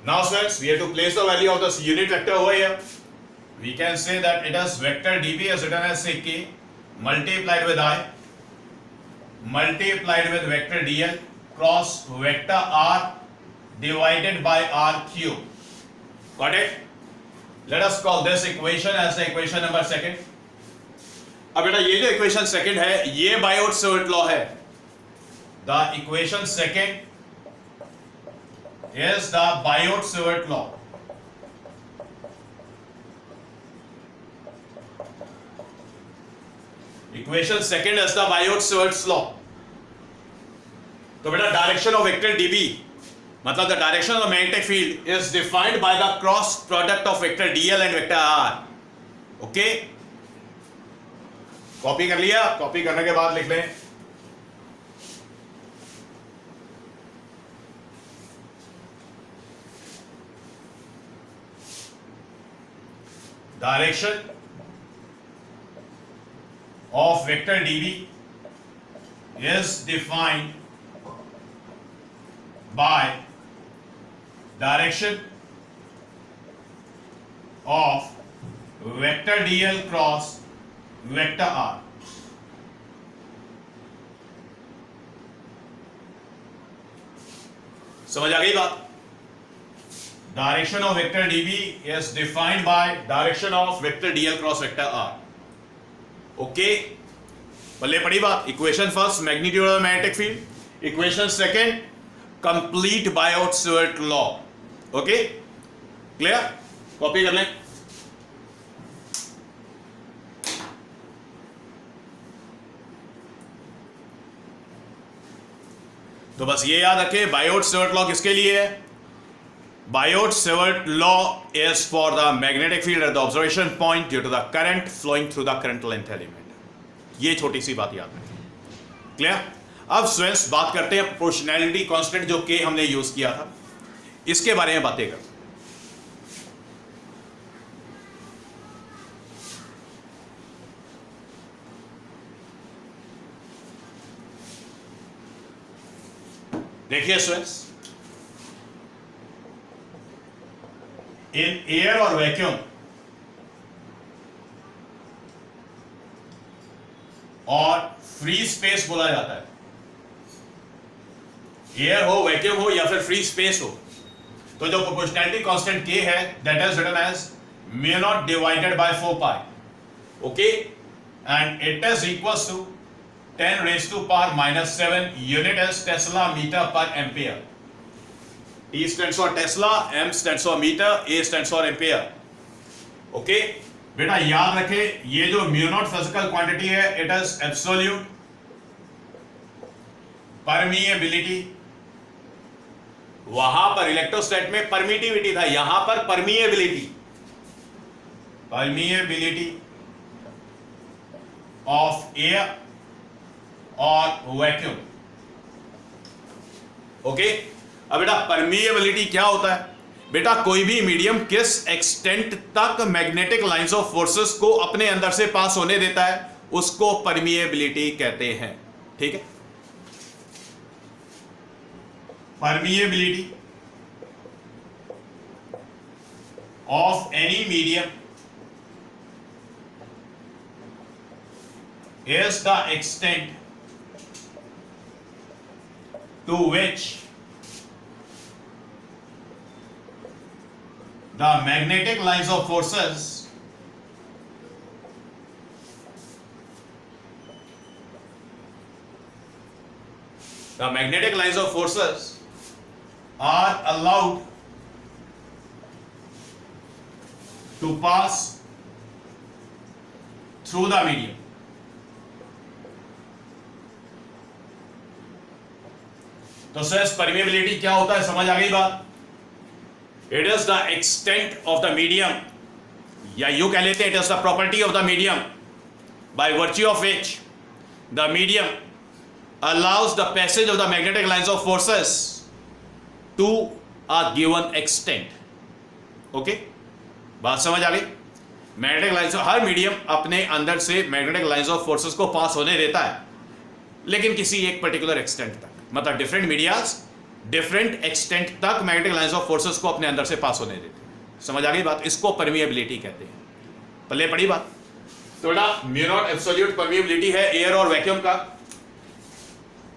now students we have to place the value of this unit vector over here. We can say that it is vector dv is written as say k multiplied with I multiplied with vector dl cross vector r divided by r cube. Got it? Let us call this equation as the equation number second. अब बेटा ये जो equation second है ये Biot-Savart law है। The equation second is the Biot-Savart law. Equation second is the Biot-Savart's law. तो बेटा direction of vector dB, मतलब the direction of the magnetic field is defined by the cross product of vector dl and vector r. Okay, copy कर लिया? Copy करने के बाद लिख लें direction of vector dv is defined by direction of vector dl cross vector r. समझ आ गई बात? Direction of vector dv is defined by direction of vector dl cross vector r. Okay, पल्ले पड़ी बात? Equation first magnitude of the magnetic field, equation second complete Biot-Savart law. Okay, clear? Copy कर लें। तो बस ये याद रखें, Biot-Savart law किसके लिए है? Biot-Savart law is for the magnetic field at the observation point due to the current flowing through the current length element. ये छोटी सी बात याद रखें। क्लियर? अब स्टूडेंट्स बात करते हैं प्रोपोर्शनैलिटी कांस्टेंट जो के हमने यूज किया था, इसके बारे में बातें करते हैं। देखिए स्टूडेंट्स, इन एयर और वैक्यूम और फ्री स्पेस बोला जाता है। एयर हो, वैक्यूम हो या फिर फ्री स्पेस हो, तो जो प्रोपोर्शनैलिटी कांस्टेंट के है that is written as mu naught divided by 4 pi. okay, and it is equals to 10 raised to power minus 7 unit as Tesla meter per ampere. T stands for Tesla, M stands for meter, A stands for ampere. Okay, बेटा याद रखे ये जो mu naught physical quantity है it is absolute permeability. वहां पर इलेक्ट्रोस्टैट में permittivity था, यहां पर परमिएबिलिटी. परमिएबिलिटी ऑफ एयर और वैक्यूम. ओके, अब बेटा परमिएबिलिटी क्या होता है? बेटा कोई भी मीडियम किस एक्सटेंट तक मैग्नेटिक लाइंस ऑफ फोर्सेस को अपने अंदर से पास होने देता है उसको परमिएबिलिटी कहते हैं. ठीक है, permeability of any medium is the extent to which the magnetic lines of forces are allowed to pass through the medium. तो स्ट्रेस परमिएबिलिटी क्या होता है समझ आ गई बात? It is the extent of the medium, या यू कह लेते हैं it is the property of the medium by virtue of which the medium allows the passage of the magnetic lines of forces to a given extent. Okay, बात समझ आ गई? Magnetic lines, हर medium अपने अंदर से मैग्नेटिक लाइंस ऑफ फोर्सेस को पास होने देता है, लेकिन किसी एक पर्टिकुलर एक्सटेंट तक. मतलब डिफरेंट मीडियाज डिफरेंट एक्सटेंट तक मैग्नेटिक लाइंस ऑफ फोर्सेस को अपने अंदर से पास होने देते हैं. समझ आ गई बात? इसको परमिएबिलिटी कहते हैं. पहले पढ़ी बात. तो बेटा म्यू नॉट एब्सोल्यूट परमिएबिलिटी है एयर और वैक्यूम का.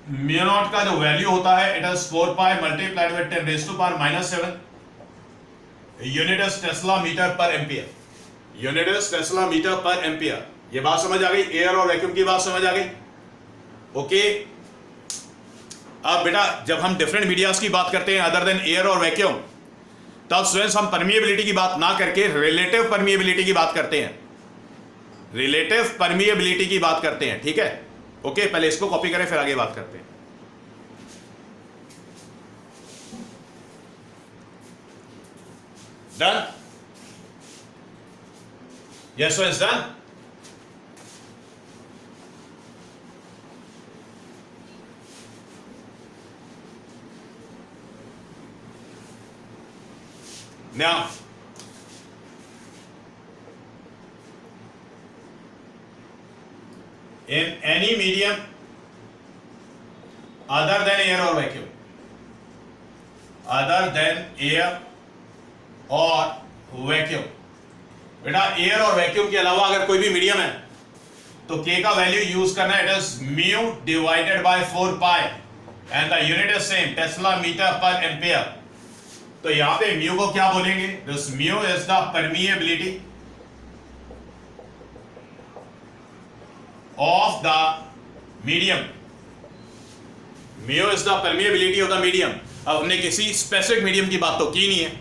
म्यू नॉट का जो वैल्यू होता है it is 4 pi multiplied with 10 raise to power minus 7. Unit is tesla metre per ampere. Unit is tesla metre per ampere. ये बात समझ आ गई? एयर और वैक्यूम की बात समझ आ गई? ओके, अब बेटा जब हम डिफरेंट मीडियाज की बात करते हैं अदर देन एयर और वैक्यूम, तब स्वयं हम परमिएबिलिटी की बात ना करके रिलेटिव परमिएबिलिटी की बात करते हैं. रिलेटिव परमिएबिलिटी की बात करते हैं. ठीक है, ओके, पहले इसको कॉपी करें फिर आगे बात करते हैं. Done? Yes, so is done. Now, in any medium other than air or vacuum, other than air or vacuum, बेटा एयर और वैक्यूम के अलावा अगर कोई भी मीडियम है तो K का वैल्यू यूज करना है. It is mu divided by 4 pi and the unit is same tesla metre per ampere. तो यहां पे म्यू को क्या बोलेंगे? This mu is the permeability of the medium. Mu is the permeability of the medium. अब हमने किसी specific medium की बात तो की नहीं है,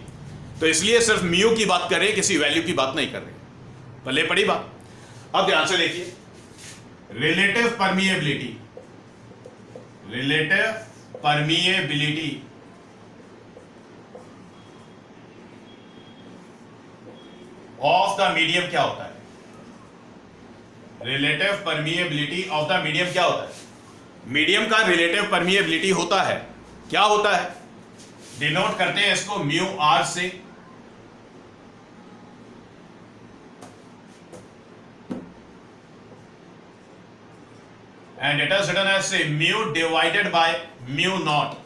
तो इसलिए सिर्फ म्यू की बात कर रहे हैं, किसी वैल्यू की बात नहीं कर रहे. पहले पढ़ी बात. अब ध्यान से देखिए, relative permeability, relative permeability of the medium क्या होता है? Relative permeability of the medium क्या होता है? मीडियम का रिलेटिव परमिएबिलिटी होता है, क्या होता है? डिनोट करते हैं इसको म्यू आर से. And it is written as से mu divided by mu naught.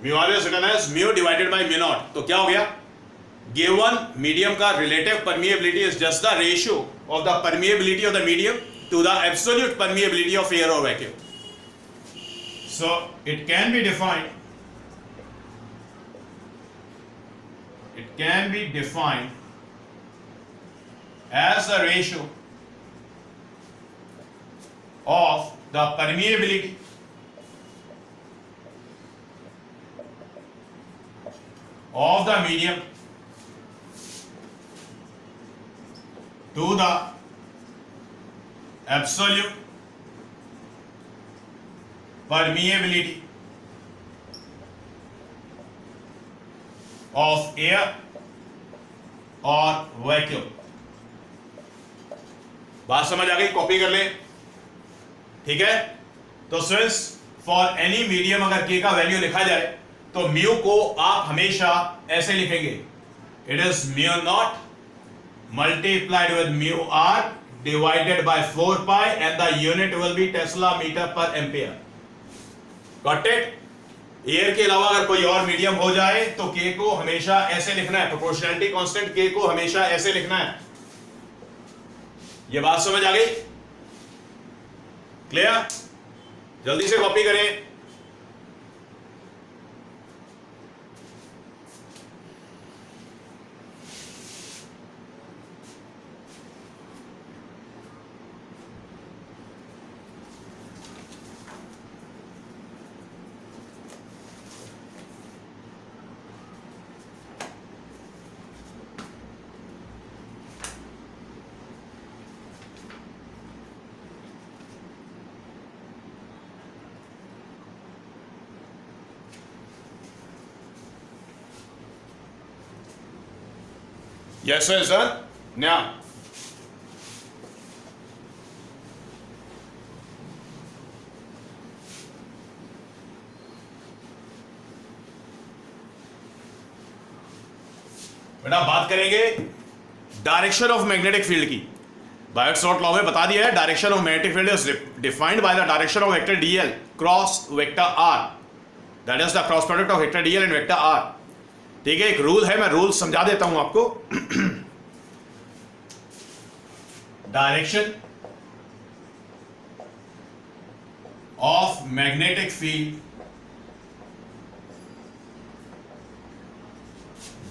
Mu R is written as mu divided by mu naught. तो क्या हो गया? गिवन मीडियम का relative permeability is just the ratio of the permeability of the medium to the absolute permeability of air और vacuum. So it can be defined, it can be defined as the ratio of the permeability of the medium to the absolute permeability of air or vacuum. बात समझ आ गई? Copy कर ले, ठीक है? तो स्टूडेंट्स, फॉर एनी मीडियम अगर के का वैल्यू लिखा जाए तो म्यू को आप हमेशा ऐसे लिखेंगे, it is mu naught multiplied with mu R divided by 4 pi and the unit will be tesla metre per ampere. Got it? Air के अलावा अगर कोई और मीडियम हो जाए तो के को हमेशा ऐसे लिखना है, प्रोपोर्शनैलिटी कांस्टेंट के को हमेशा ऐसे लिखना है. ये बात समझ आ गई? क्लियर? जल्दी से कॉपी करें. Yes, sir. Now, बेटा बात करेंगे डायरेक्शन ऑफ मैग्नेटिक फील्ड की. बायोट-सॉर्ट लॉ में बता दिया है, direction of magnetic field is defined by the direction of vector dl cross vector r. That is the cross product of vector dl and vector r. ठीक है? एक rule है, मैं रूल समझा देता हूं आपको. Direction of magnetic field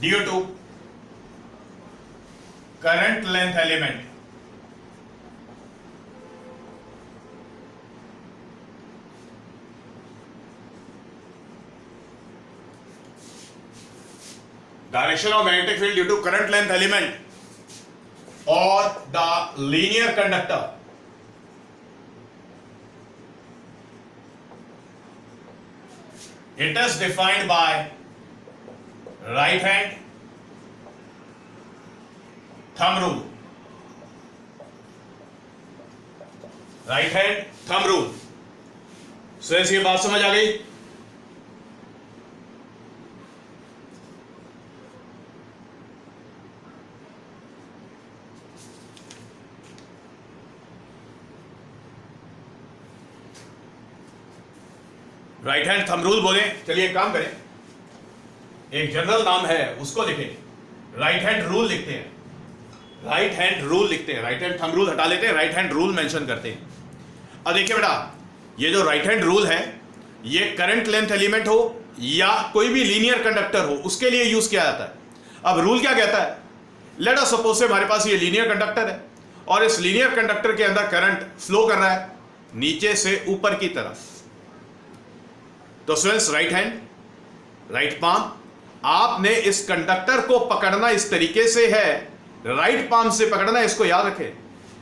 due to current length element direction of magnetic field due to current length element or the linear conductor. It is defined by right hand thumb rule. Right hand thumb rule. So ये बात समझ आ गई? Right hand thumb rule बोले. चलिए एक काम करें, एक जनरल नाम है उसको लिखें, राइट हैंड रूल लिखते हैं. राइट हैंड रूल लिखते हैं, राइट हैंड थंब रूल हटा लेते हैं, राइट हैंड रूल मेंशन करते हैं. अब देखिए बेटा, ये जो राइट हैंड रूल है ये करंट लेंथ एलिमेंट हो या कोई भी लीनियर कंडक्टर हो उसके लिए यूज किया जाता है. अब रूल क्या कहता है? लेट अस सपोज से हमारे पास ये लीनियर कंडक्टर है और इस लीनियर कंडक्टर के अंदर करंट फ्लो कर रहा है नीचे से ऊपर की तरफ. तो students, right hand, right palm, आपने इस कंडक्टर को पकड़ना इस तरीके से है, राइट पाम से पकड़ना है. इसको याद रखें,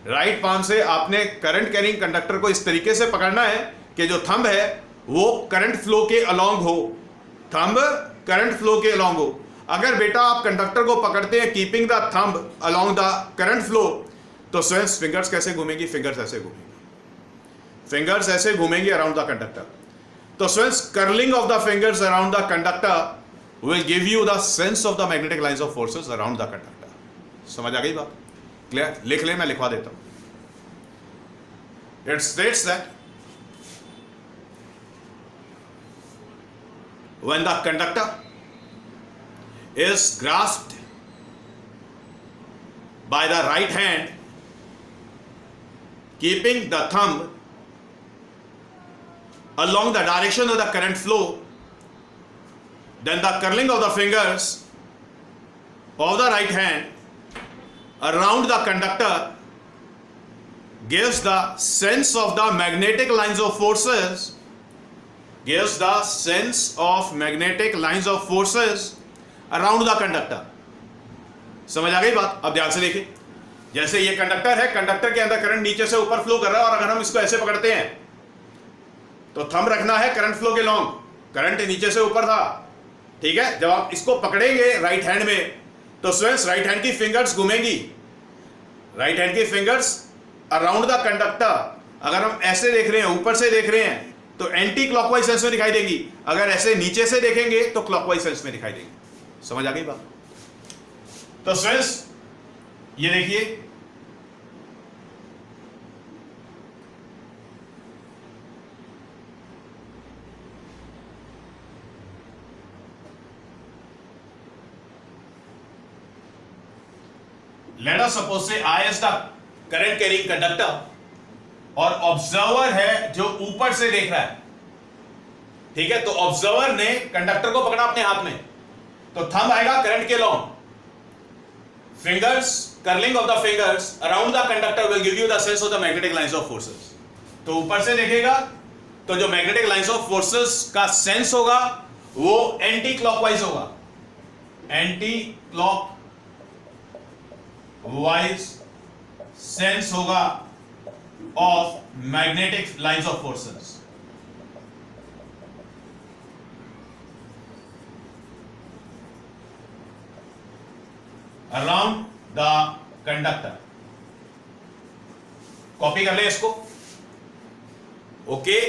राइट पाम से आपने करंट कैरिंग कंडक्टर को इस तरीके से पकड़ना है कि जो थंब है वो करंट फ्लो के अलोंग हो. थंब करंट फ्लो के अलोंग हो. अगर बेटा आप कंडक्टर को पकड़ते हैं keeping the thumb along the current flow, तो स्टूडेंट्स फिंगर्स कैसे घूमेंगी? फिंगर्स ऐसे घूमेंगी, फिंगर्स ऐसे घूमेंगी अराउंड द कंडक्टर. तो students, curling of the fingers around the conductor will give you the sense of the magnetic lines of forces around the conductor. समझ आ गई बात? Clear? लिख ले, मैं लिखवा देता हूं. It states that when the conductor is grasped by the right hand keeping the thumb along the direction of the current flow, then the curling of the fingers of the right hand around the conductor gives the sense of the magnetic lines of forces, gives the sense of magnetic lines of forces around the conductor. समझ आ गई बात? अब ध्यान से देखिए, जैसे ये कंडक्टर है, कंडक्टर के अंदर करंट नीचे से ऊपर फ्लो कर रहा है, और अगर हम इसको ऐसे पकड़ते हैं तो थंब रखना है करंट फ्लो के लॉन्ग, करंट नीचे से ऊपर था, ठीक है। जब आप इसको पकड़ेंगे राइट हैंड में तो स्टूडेंट्स राइट हैंड की फिंगर्स घूमेंगी, राइट हैंड की फिंगर्स अराउंड द कंडक्टर। अगर हम ऐसे देख रहे हैं, ऊपर से देख रहे हैं, तो एंटी क्लॉकवाइज सेंस में दिखाई देगी, अगर ऐसे नीचे से देखेंगे तो क्लॉकवाइज सेंस में दिखाई देगी। समझ आ गई बात? तो स्टूडेंट्स ये देखिए, let us suppose say I is the current carrying conductor और ऑब्जर्वर है जो ऊपर से देख रहा है, ठीक है। तो ऑब्जर्वर ने कंडक्टर को पकड़ा अपने हाथ में, तो थंब आएगा करंट के long, fingers, curling of the fingers around the conductor will give you the sense of the magnetic lines of forces. तो ऊपर से देखेगा तो जो मैग्नेटिक लाइंस ऑफ फोर्सेस का सेंस होगा वो एंटी क्लॉकवाइज होगा, एंटी क्लॉक वाइज सेंस होगा of magnetic lines of forces. Around the conductor. Copy कर ले इसको, ओके।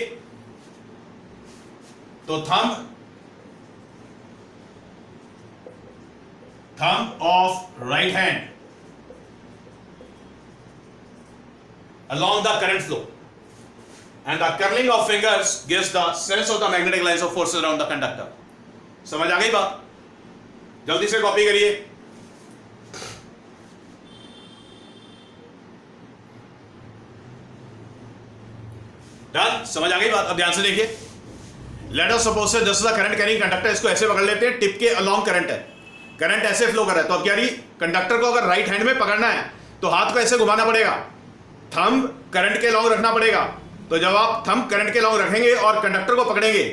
तो thumb of right hand along the current flow and the curling of fingers gives the sense of the magnetic lines of forces around the conductor. समझ आ गई बात? जल्दी से कॉपी करिए। डन? समझ आ गई बात? अब ध्यान से देखिए, लेट अस सपोज से this is the current carrying conductor, इसको ऐसे पकड़ लेते हैं, टिप के अलोंग करंट है, करंट ऐसे फ्लो कर रहा है। तो अब क्या रही, कंडक्टर को अगर राइट हैंड में पकड़ना है तो हाथ को ऐसे घुमाना पड़ेगा, थंब करंट के लॉन्ग रखना पड़ेगा। तो जब आप थंब करंट के लॉन्ग रखेंगे और कंडक्टर को पकड़ेंगे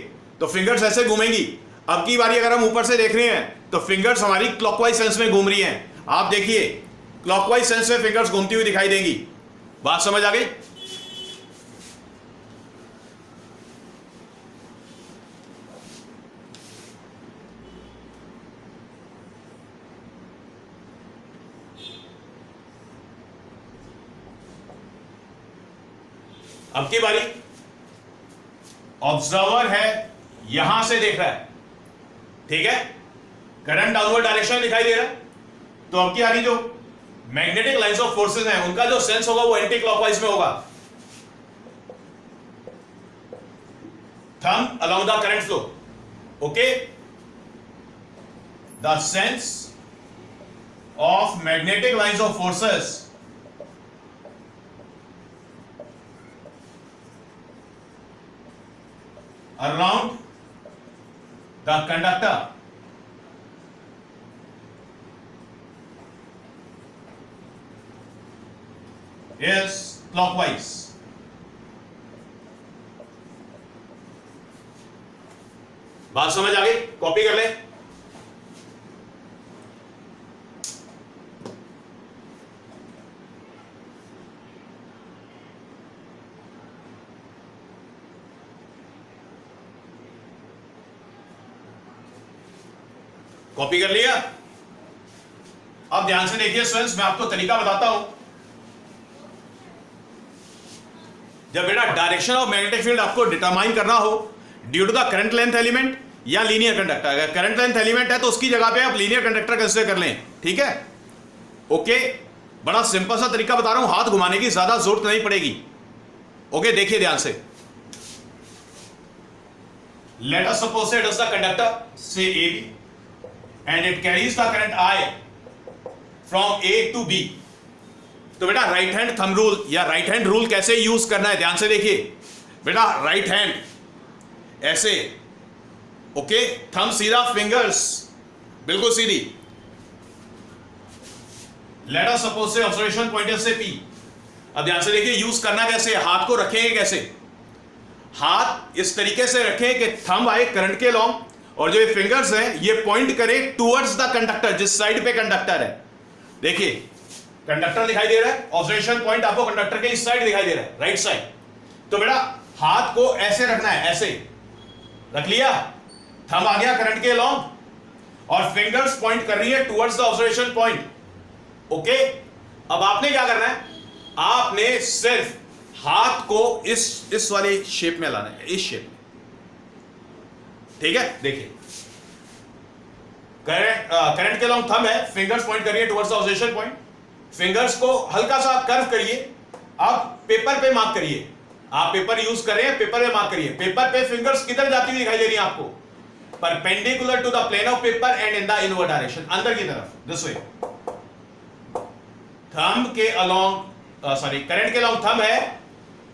तो फिंगर्स ऐसे घूमेंगी। अब की बारी अगर हम ऊपर से देख रहे हैं तो फिंगर्स हमारी क्लॉकवाइज सेंस में घूम रही हैं। आप देखिए, क्लॉकवाइज सेंस में फिंगर्स घूमती हुई दिखाई देंगी। बात समझ आ गई? अब की बारी, ऑब्जर्वर है यहां से देख रहा है, ठीक है, करंट डाउनवर्ड डायरेक्शन में दिखाई दे रहा है। तो अब की बारी जो मैग्नेटिक लाइंस ऑफ फोर्सेस हैं उनका जो सेंस होगा वो एंटी क्लॉकवाइज में होगा। Thumb along the current flow, okay. The sense of magnetic lines of forces around the conductor is clockwise. बात समझ आ गई? कॉपी कर ले। कॉपी कर लिया? अब ध्यान से देखिए स्टूडेंट्स, मैं आपको तरीका बताता हूं। जब बेटा डायरेक्शन ऑफ मैग्नेटिक फील्ड आपको डिटरमाइन करना हो due to the current length element या लीनियर कंडक्टर, अगर करंट लेंथ एलिमेंट है तो उसकी जगह पे आप लीनियर कंडक्टर कंसीडर कर लें, ठीक है, ओके। बड़ा सिंपल सा तरीका बता रहा हूं, हाथ घुमाने की ज्यादा जरूरत नहीं पड़ेगी, ओके। देखिए ध्यान से, late us suppose it is the conductor से AB and it carries the current I from A to B। तो बेटा राइट हैंड थंब रूल या राइट हैंड रूल कैसे यूज करना है, ध्यान से देखिए बेटा। राइट हैंड ऐसे, ओके, थंब सीधा, फिंगर्स बिल्कुल सीधी। लेट अस सपोज से ऑब्जर्वेशन पॉइंट से P, अब ध्यान से देखिए यूज करना कैसे है, हाथ को रखेंगे कैसे, हाथ इस तरीके से रखें कि थंब आए करंट के लॉन्ग और जो ये फिंगर्स हैं ये पॉइंट करें टुवर्ड्स द कंडक्टर, जिस साइड पे कंडक्टर है। देखिए कंडक्टर दिखाई दे रहा है, ऑब्जर्वेशन पॉइंट आपको कंडक्टर के इस साइड दिखाई दे रहा है, राइट साइड। तो बेटा हाथ को ऐसे रखना है, ऐसे रख लिया, थंब आ गया करंट के लॉन्ग और फिंगर्स पॉइंट कर रही है towards the observation point. Okay, अब आपने क्या करना है, आपने सिर्फ हाथ को इस वाले शेप में लाना है, इस शेप में, ठीक है। देखिए करंट के लॉन्ग थंब है, फिंगर्स पॉइंट करिए towards the observation point, fingers को हल्का सा कर्व करिए, अब पेपर पे मार्क करिए, आप पेपर यूज कर रहे हैं, पेपर पे मार्क करिए, पेपर पे फिंगर्स किधर जाती हुई दिखाई दे रही है आपको, perpendicular to the plane of paper and in the inward direction, अंदर की तरफ, दिस वे। थंब के अलोंग करंट के अलोंग थंब है,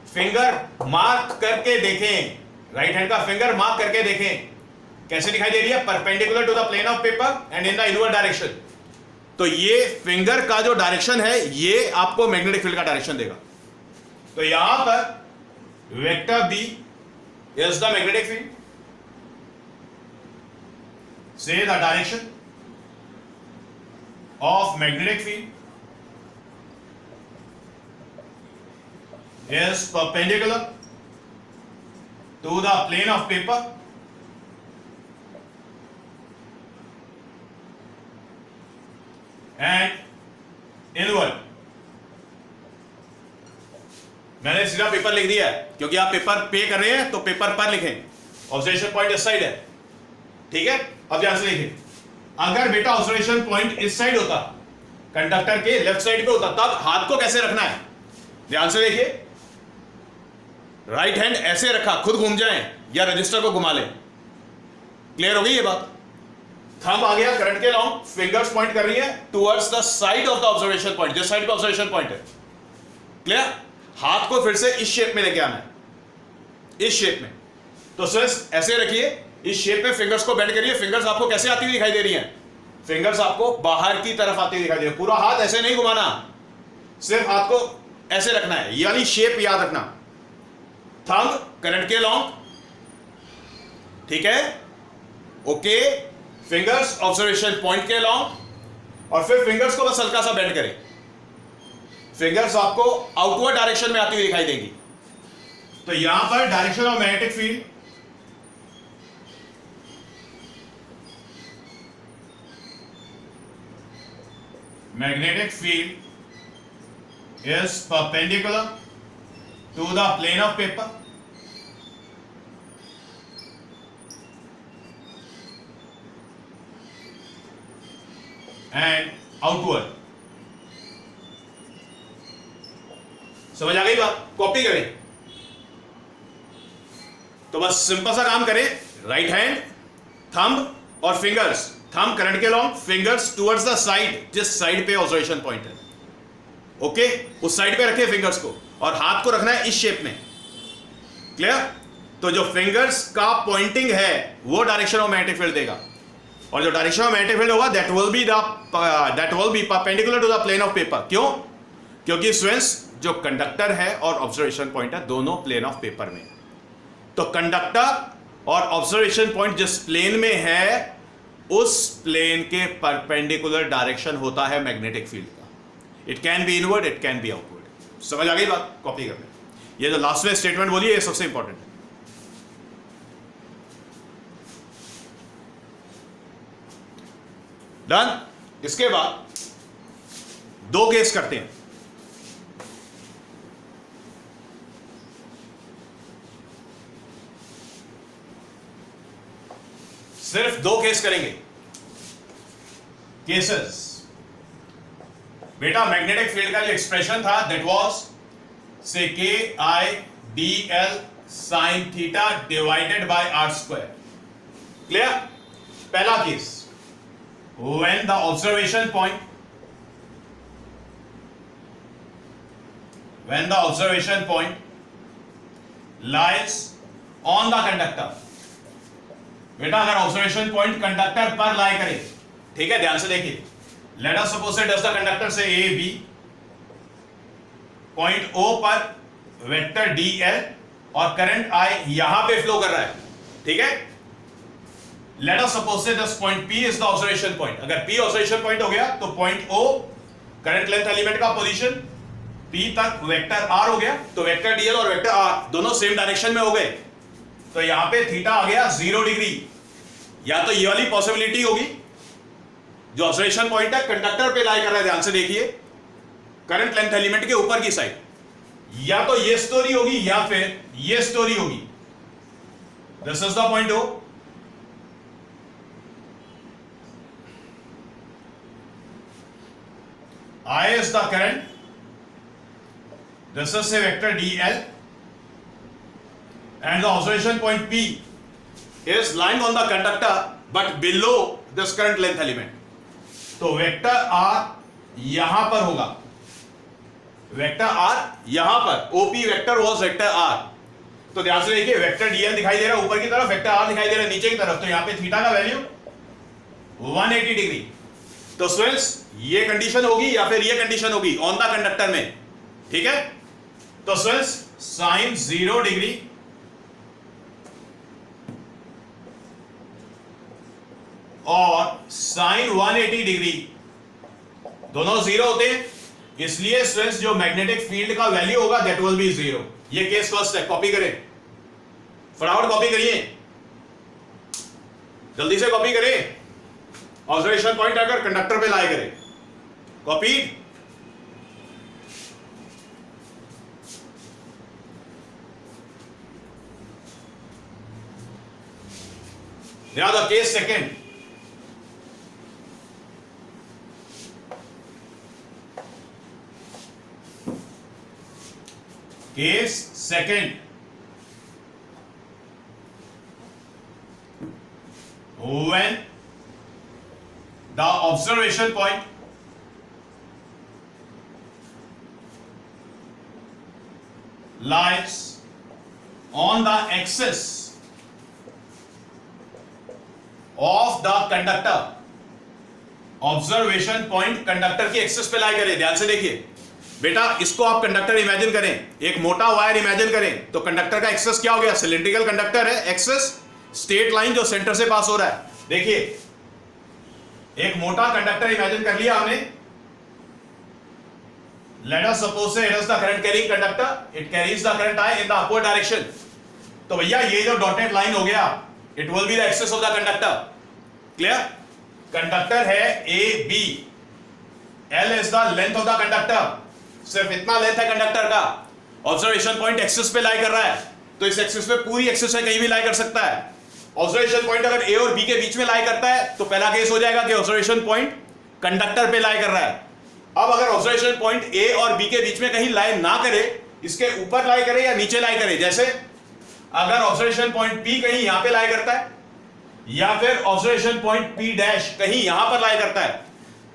फिंगर मार्क करके देखें, राइट हैंड का फिंगर मार्क करके देखें कैसे दिखाई दे रही है, perpendicular to the plane of paper and in the inward direction. तो ये फिंगर का जो डायरेक्शन है ये आपको मैग्नेटिक फील्ड का डायरेक्शन देगा। तो यहां पर vector B is the magnetic field, से the direction of magnetic field is perpendicular to the plane of paper and inward। मैंने सीधा पेपर लिख दिया है क्योंकि आप पेपर पे कर रहे हैं तो पेपर पर लिखें, ऑब्जर्वेशन पॉइंट इस साइड है, ठीक है। अब ध्यान से देखिए, अगर बेटा ऑब्जर्वेशन पॉइंट इस साइड होता, कंडक्टर के लेफ्ट साइड पे होता, तब हाथ को कैसे रखना है, ध्यान से देखिए, राइट हैंड ऐसे रखा, खुद घूम जाएं या रजिस्टर को घुमा लें, क्लियर हो गई ये बात। थंब आ गया करंट के लॉन्ग, फिंगर्स पॉइंट कर रही है towards the side of the observation point, जिस साइड पे ऑब्जर्वेशन पॉइंट है, क्लियर। हाथ को फिर से इस शेप में लेके आना है, इस शेप में। तो सिर्फ ऐसे रखिए, इस शेप में फिंगर्स को बेंड करिए, फिंगर्स आपको कैसे आती हुई दिखाई दे रही हैं, फिंगर्स आपको बाहर की तरफ आती हुई दिखाई दे रही है, पूरा हाथ ऐसे नहीं घुमाना, सिर्फ हाथ को ऐसे रखना है, ये वाली शेप याद रखना, थंब करंट के लॉन्ग, ठीक है, ओके, फिंगर्स ऑब्जर्वेशन पॉइंट के लॉन्ग और फिर फिंगर्स को बस हल्का सा बेंड करें, फिंगर्स आपको आउटवर्ड डायरेक्शन में आती हुई दिखाई देंगी। तो यहां पर direction of magnetic field is perpendicular to the plane of paper and outward। समझ आ गई बात, कॉपी करें। तो बस सिंपल सा काम करें, राइट हैंड थंब और फिंगर्स, थंब करंट के long, fingers towards the side, जिस साइड पे ऑब्जर्वेशन पॉइंट है, ओके, उस साइड पे रखे फिंगर्स को और हाथ को रखना है इस शेप में, क्लियर। तो जो फिंगर्स का पॉइंटिंग है वो डायरेक्शन ऑफ मैग्नेटिक फील्ड देगा और जो डायरेक्शन ऑफ मैग्नेटिक फील्ड होगा that will be perpendicular to the plane of paper. क्यों? क्योंकि स्टूडेंट्स जो कंडक्टर है और ऑब्जर्वेशन पॉइंट है दोनों प्लेन ऑफ पेपर में, तो कंडक्टर और ऑब्जर्वेशन पॉइंट जिस प्लेन में है उस प्लेन के परपेंडिकुलर डायरेक्शन होता है मैग्नेटिक फील्ड का। It can B inward, it can B outward. समझ आ गई बात, कॉपी करना। ये जो लास्ट में स्टेटमेंट बोली है ये सबसे इंपॉर्टेंट है। डन। इसके बाद दो केस करते हैं। सिर्फ दो केस करेंगे, केसेस। बेटा मैग्नेटिक फील्ड का जो एक्सप्रेशन था दैट वाज से K I D L sine theta divided by R square. Clear? पहला case, when the observation point lies on the conductor। बेटा अगर ऑब्जर्वेशन पॉइंट कंडक्टर पर लाई करे, ठीक है, ध्यान से देखिए, late us suppose that does the conductor से ए बी, पॉइंट O पर वेक्टर dl और करंट I यहां पे फ्लो कर रहा है, ठीक है। लेट अस सपोज से this point P is the observation point. अगर P ऑब्जर्वेशन पॉइंट हो गया तो point O current length element का पोजीशन P तक वेक्टर R हो गया, तो वेक्टर dl और वेक्टर R दोनों सेम डायरेक्शन में हो गए, तो यहां पे थीटा आ गया 0 डिग्री। या तो ये वाली पॉसिबिलिटी होगी, जो ऑब्जर्वेशन पॉइंट है कंडक्टर पे लाई कर रहा है, ध्यान से देखिए, करंट लेंथ एलिमेंट के ऊपर की साइड, या तो ये स्टोरी होगी या फिर ये स्टोरी होगी। This is the point O, I is the current, this is a vector dl and the observation point P is lying on the conductor but below this current length element. तो vector R यहां पर होगा, vector R यहां पर, OP vector was vector R। तो ध्यान से देखिए, वेक्टर dl दिखाई दे रहा है ऊपर की तरफ, वेक्टर R दिखाई दे रहा है नीचे की तरफ, तो यहां पे थीटा का वैल्यू 180 डिग्री। तो स्टूडेंट्स ये कंडीशन होगी या फिर ये कंडीशन होगी ऑन द कंडक्टर में, ठीक है। तो स्टूडेंट्स साइन 0 डिग्री और साइन 180 डिग्री दोनों 0 होते हैं, इसलिए स्टूडेंट्स जो मैग्नेटिक फील्ड का वैल्यू होगा दैट विल बी 0। ये केस फर्स्ट है, कॉपी करें, फटाफट कॉपी करिए, जल्दी से कॉपी करें। ऑब्जर्वेशन पॉइंट अगर कंडक्टर पे लाई करें, copy. Now the case second, case second, when the observation point lies on the axis of the conductor। Observation point conductor की एक्सिस पे लाई करें, ध्यान से देखिए बेटा, इसको आप कंडक्टर इमेजिन करें, एक मोटा वायर इमेजिन करें, तो कंडक्टर का एक्सिस क्या हो गया, सिलिंड्रिकल कंडक्टर है, एक्सिस स्ट्रेट लाइन जो सेंटर से पास हो रहा है। देखिए एक मोटा कंडक्टर इमेजिन कर लिया हमने, लेट अस सपोज से it is the current carrying conductor, it carries the current I in the upward direction. तो भैया ये जो डॉटेड लाइन हो गया, it will be the axis of the conductor. Clear? Conductor है AB, L is the length of the conductor, सिर्फ इतना length है कंडक्टर का। ऑब्जर्वेशन पॉइंट एक्सिस पे लाई कर रहा है, तो इस एक्सिस पे पूरी एक्सिस है, कहीं भी लाई कर सकता है। ऑब्जर्वेशन पॉइंट अगर A और B के बीच में लाई करता है तो पहला केस हो जाएगा कि ऑब्जर्वेशन पॉइंट कंडक्टर पे लाई कर रहा है। अब अगर ऑब्जर्वेशन पॉइंट A और B के बीच में कहीं लाई ना करे, इसके ऊपर लाई करे या नीचे लाई करे, जैसे अगर ऑब्जर्वेशन पॉइंट P कहीं यहां पे लाई करता है या फिर ऑब्जर्वेशन पॉइंट P डैश कहीं यहां पर लाई करता है,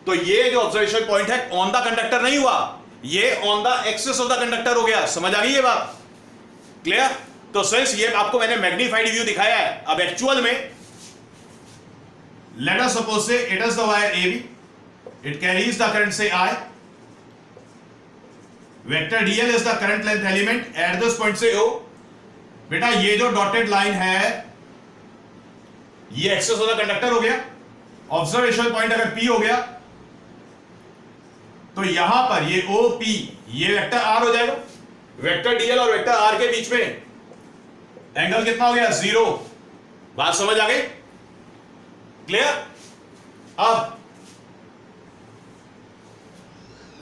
तो ये जो ऑब्जर्वेशन पॉइंट है ऑन द कंडक्टर नहीं हुआ, ये on the axis of the conductor हो गया। समझ आ गई ये बात? क्लियर? तो सिंस ये आपको मैंने मैग्नीफाइड व्यू दिखाया है, अब एक्चुअल में लेट अस सपोज से it is the wire AB, it carries the current से I, vector dl is the current length element at this point से O। बेटा ये जो डॉटेड लाइन है ये एक्सिस ऑफ द कंडक्टर हो गया, ऑब्जर्वेशन पॉइंट अगर P हो गया तो यहां पर ये OP ये वेक्टर R हो जाएगा। वेक्टर dl और वेक्टर R के बीच में एंगल कितना हो गया, 0। बात समझ आ गई? क्लियर? अब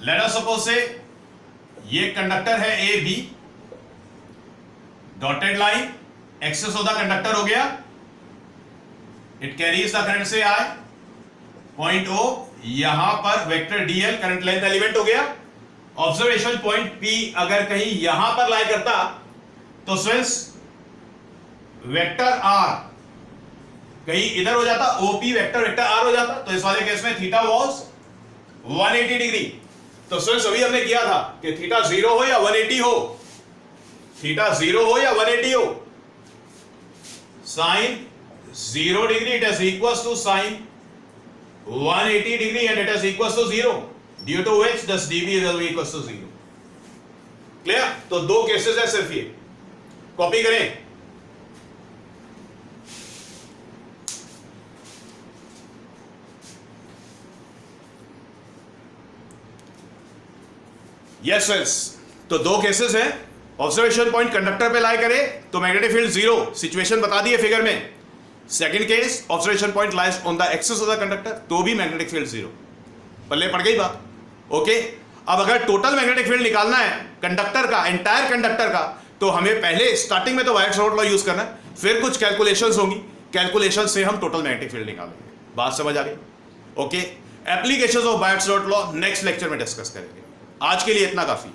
लेट अस सपोज से ये कंडक्टर है AB, dotted line axis of the conductor हो गया, इट कैरीज द करंट से I, पॉइंट O यहां पर vector dl current length element हो गया। ऑब्जर्वेशन पॉइंट P अगर कहीं यहां पर लाई करता तो सिंस वेक्टर R कहीं इधर हो जाता, OP वेक्टर वेक्टर R हो जाता, तो इस वाले केस में थीटा वाज 180 डिग्री। तो सिंस अभी हमने किया था कि थीटा 0 हो या 180 हो, थीटा 0 हो या 180 हो, sine 0 degree it is equals to sine 180 degree and it is equals to 0, due to which this dv will be equals to 0। Clear? तो दो केसेस है सिर्फ, ये कॉपी करें। यस फ्रेंड्स, तो दो केसेस हैं। ऑब्जर्वेशन पॉइंट कंडक्टर पे लाई करे तो मैग्नेटिक फील्ड जीरो, सिचुएशन बता दी है फिगर में। Second case, observation point lies on the axis of the conductor, तो भी मैग्नेटिक फील्ड जीरो। पल्ले पड़ गई बात? ओके। अब अगर टोटल मैग्नेटिक फील्ड निकालना है कंडक्टर का, एंटायर कंडक्टर का, तो हमें पहले स्टार्टिंग में तो वायर्स-रॉड लॉ यूज करना है, फिर कुछ कैलकुलेशंस होंगी, कैलकुलेशन से हम टोटल मैग्नेटिक फील्ड निकालेंगे। बात समझ आ गई? Okay. Applications of wires-rod law next lecture में डिस्कस करेंगे। आज के लिए इतना काफी।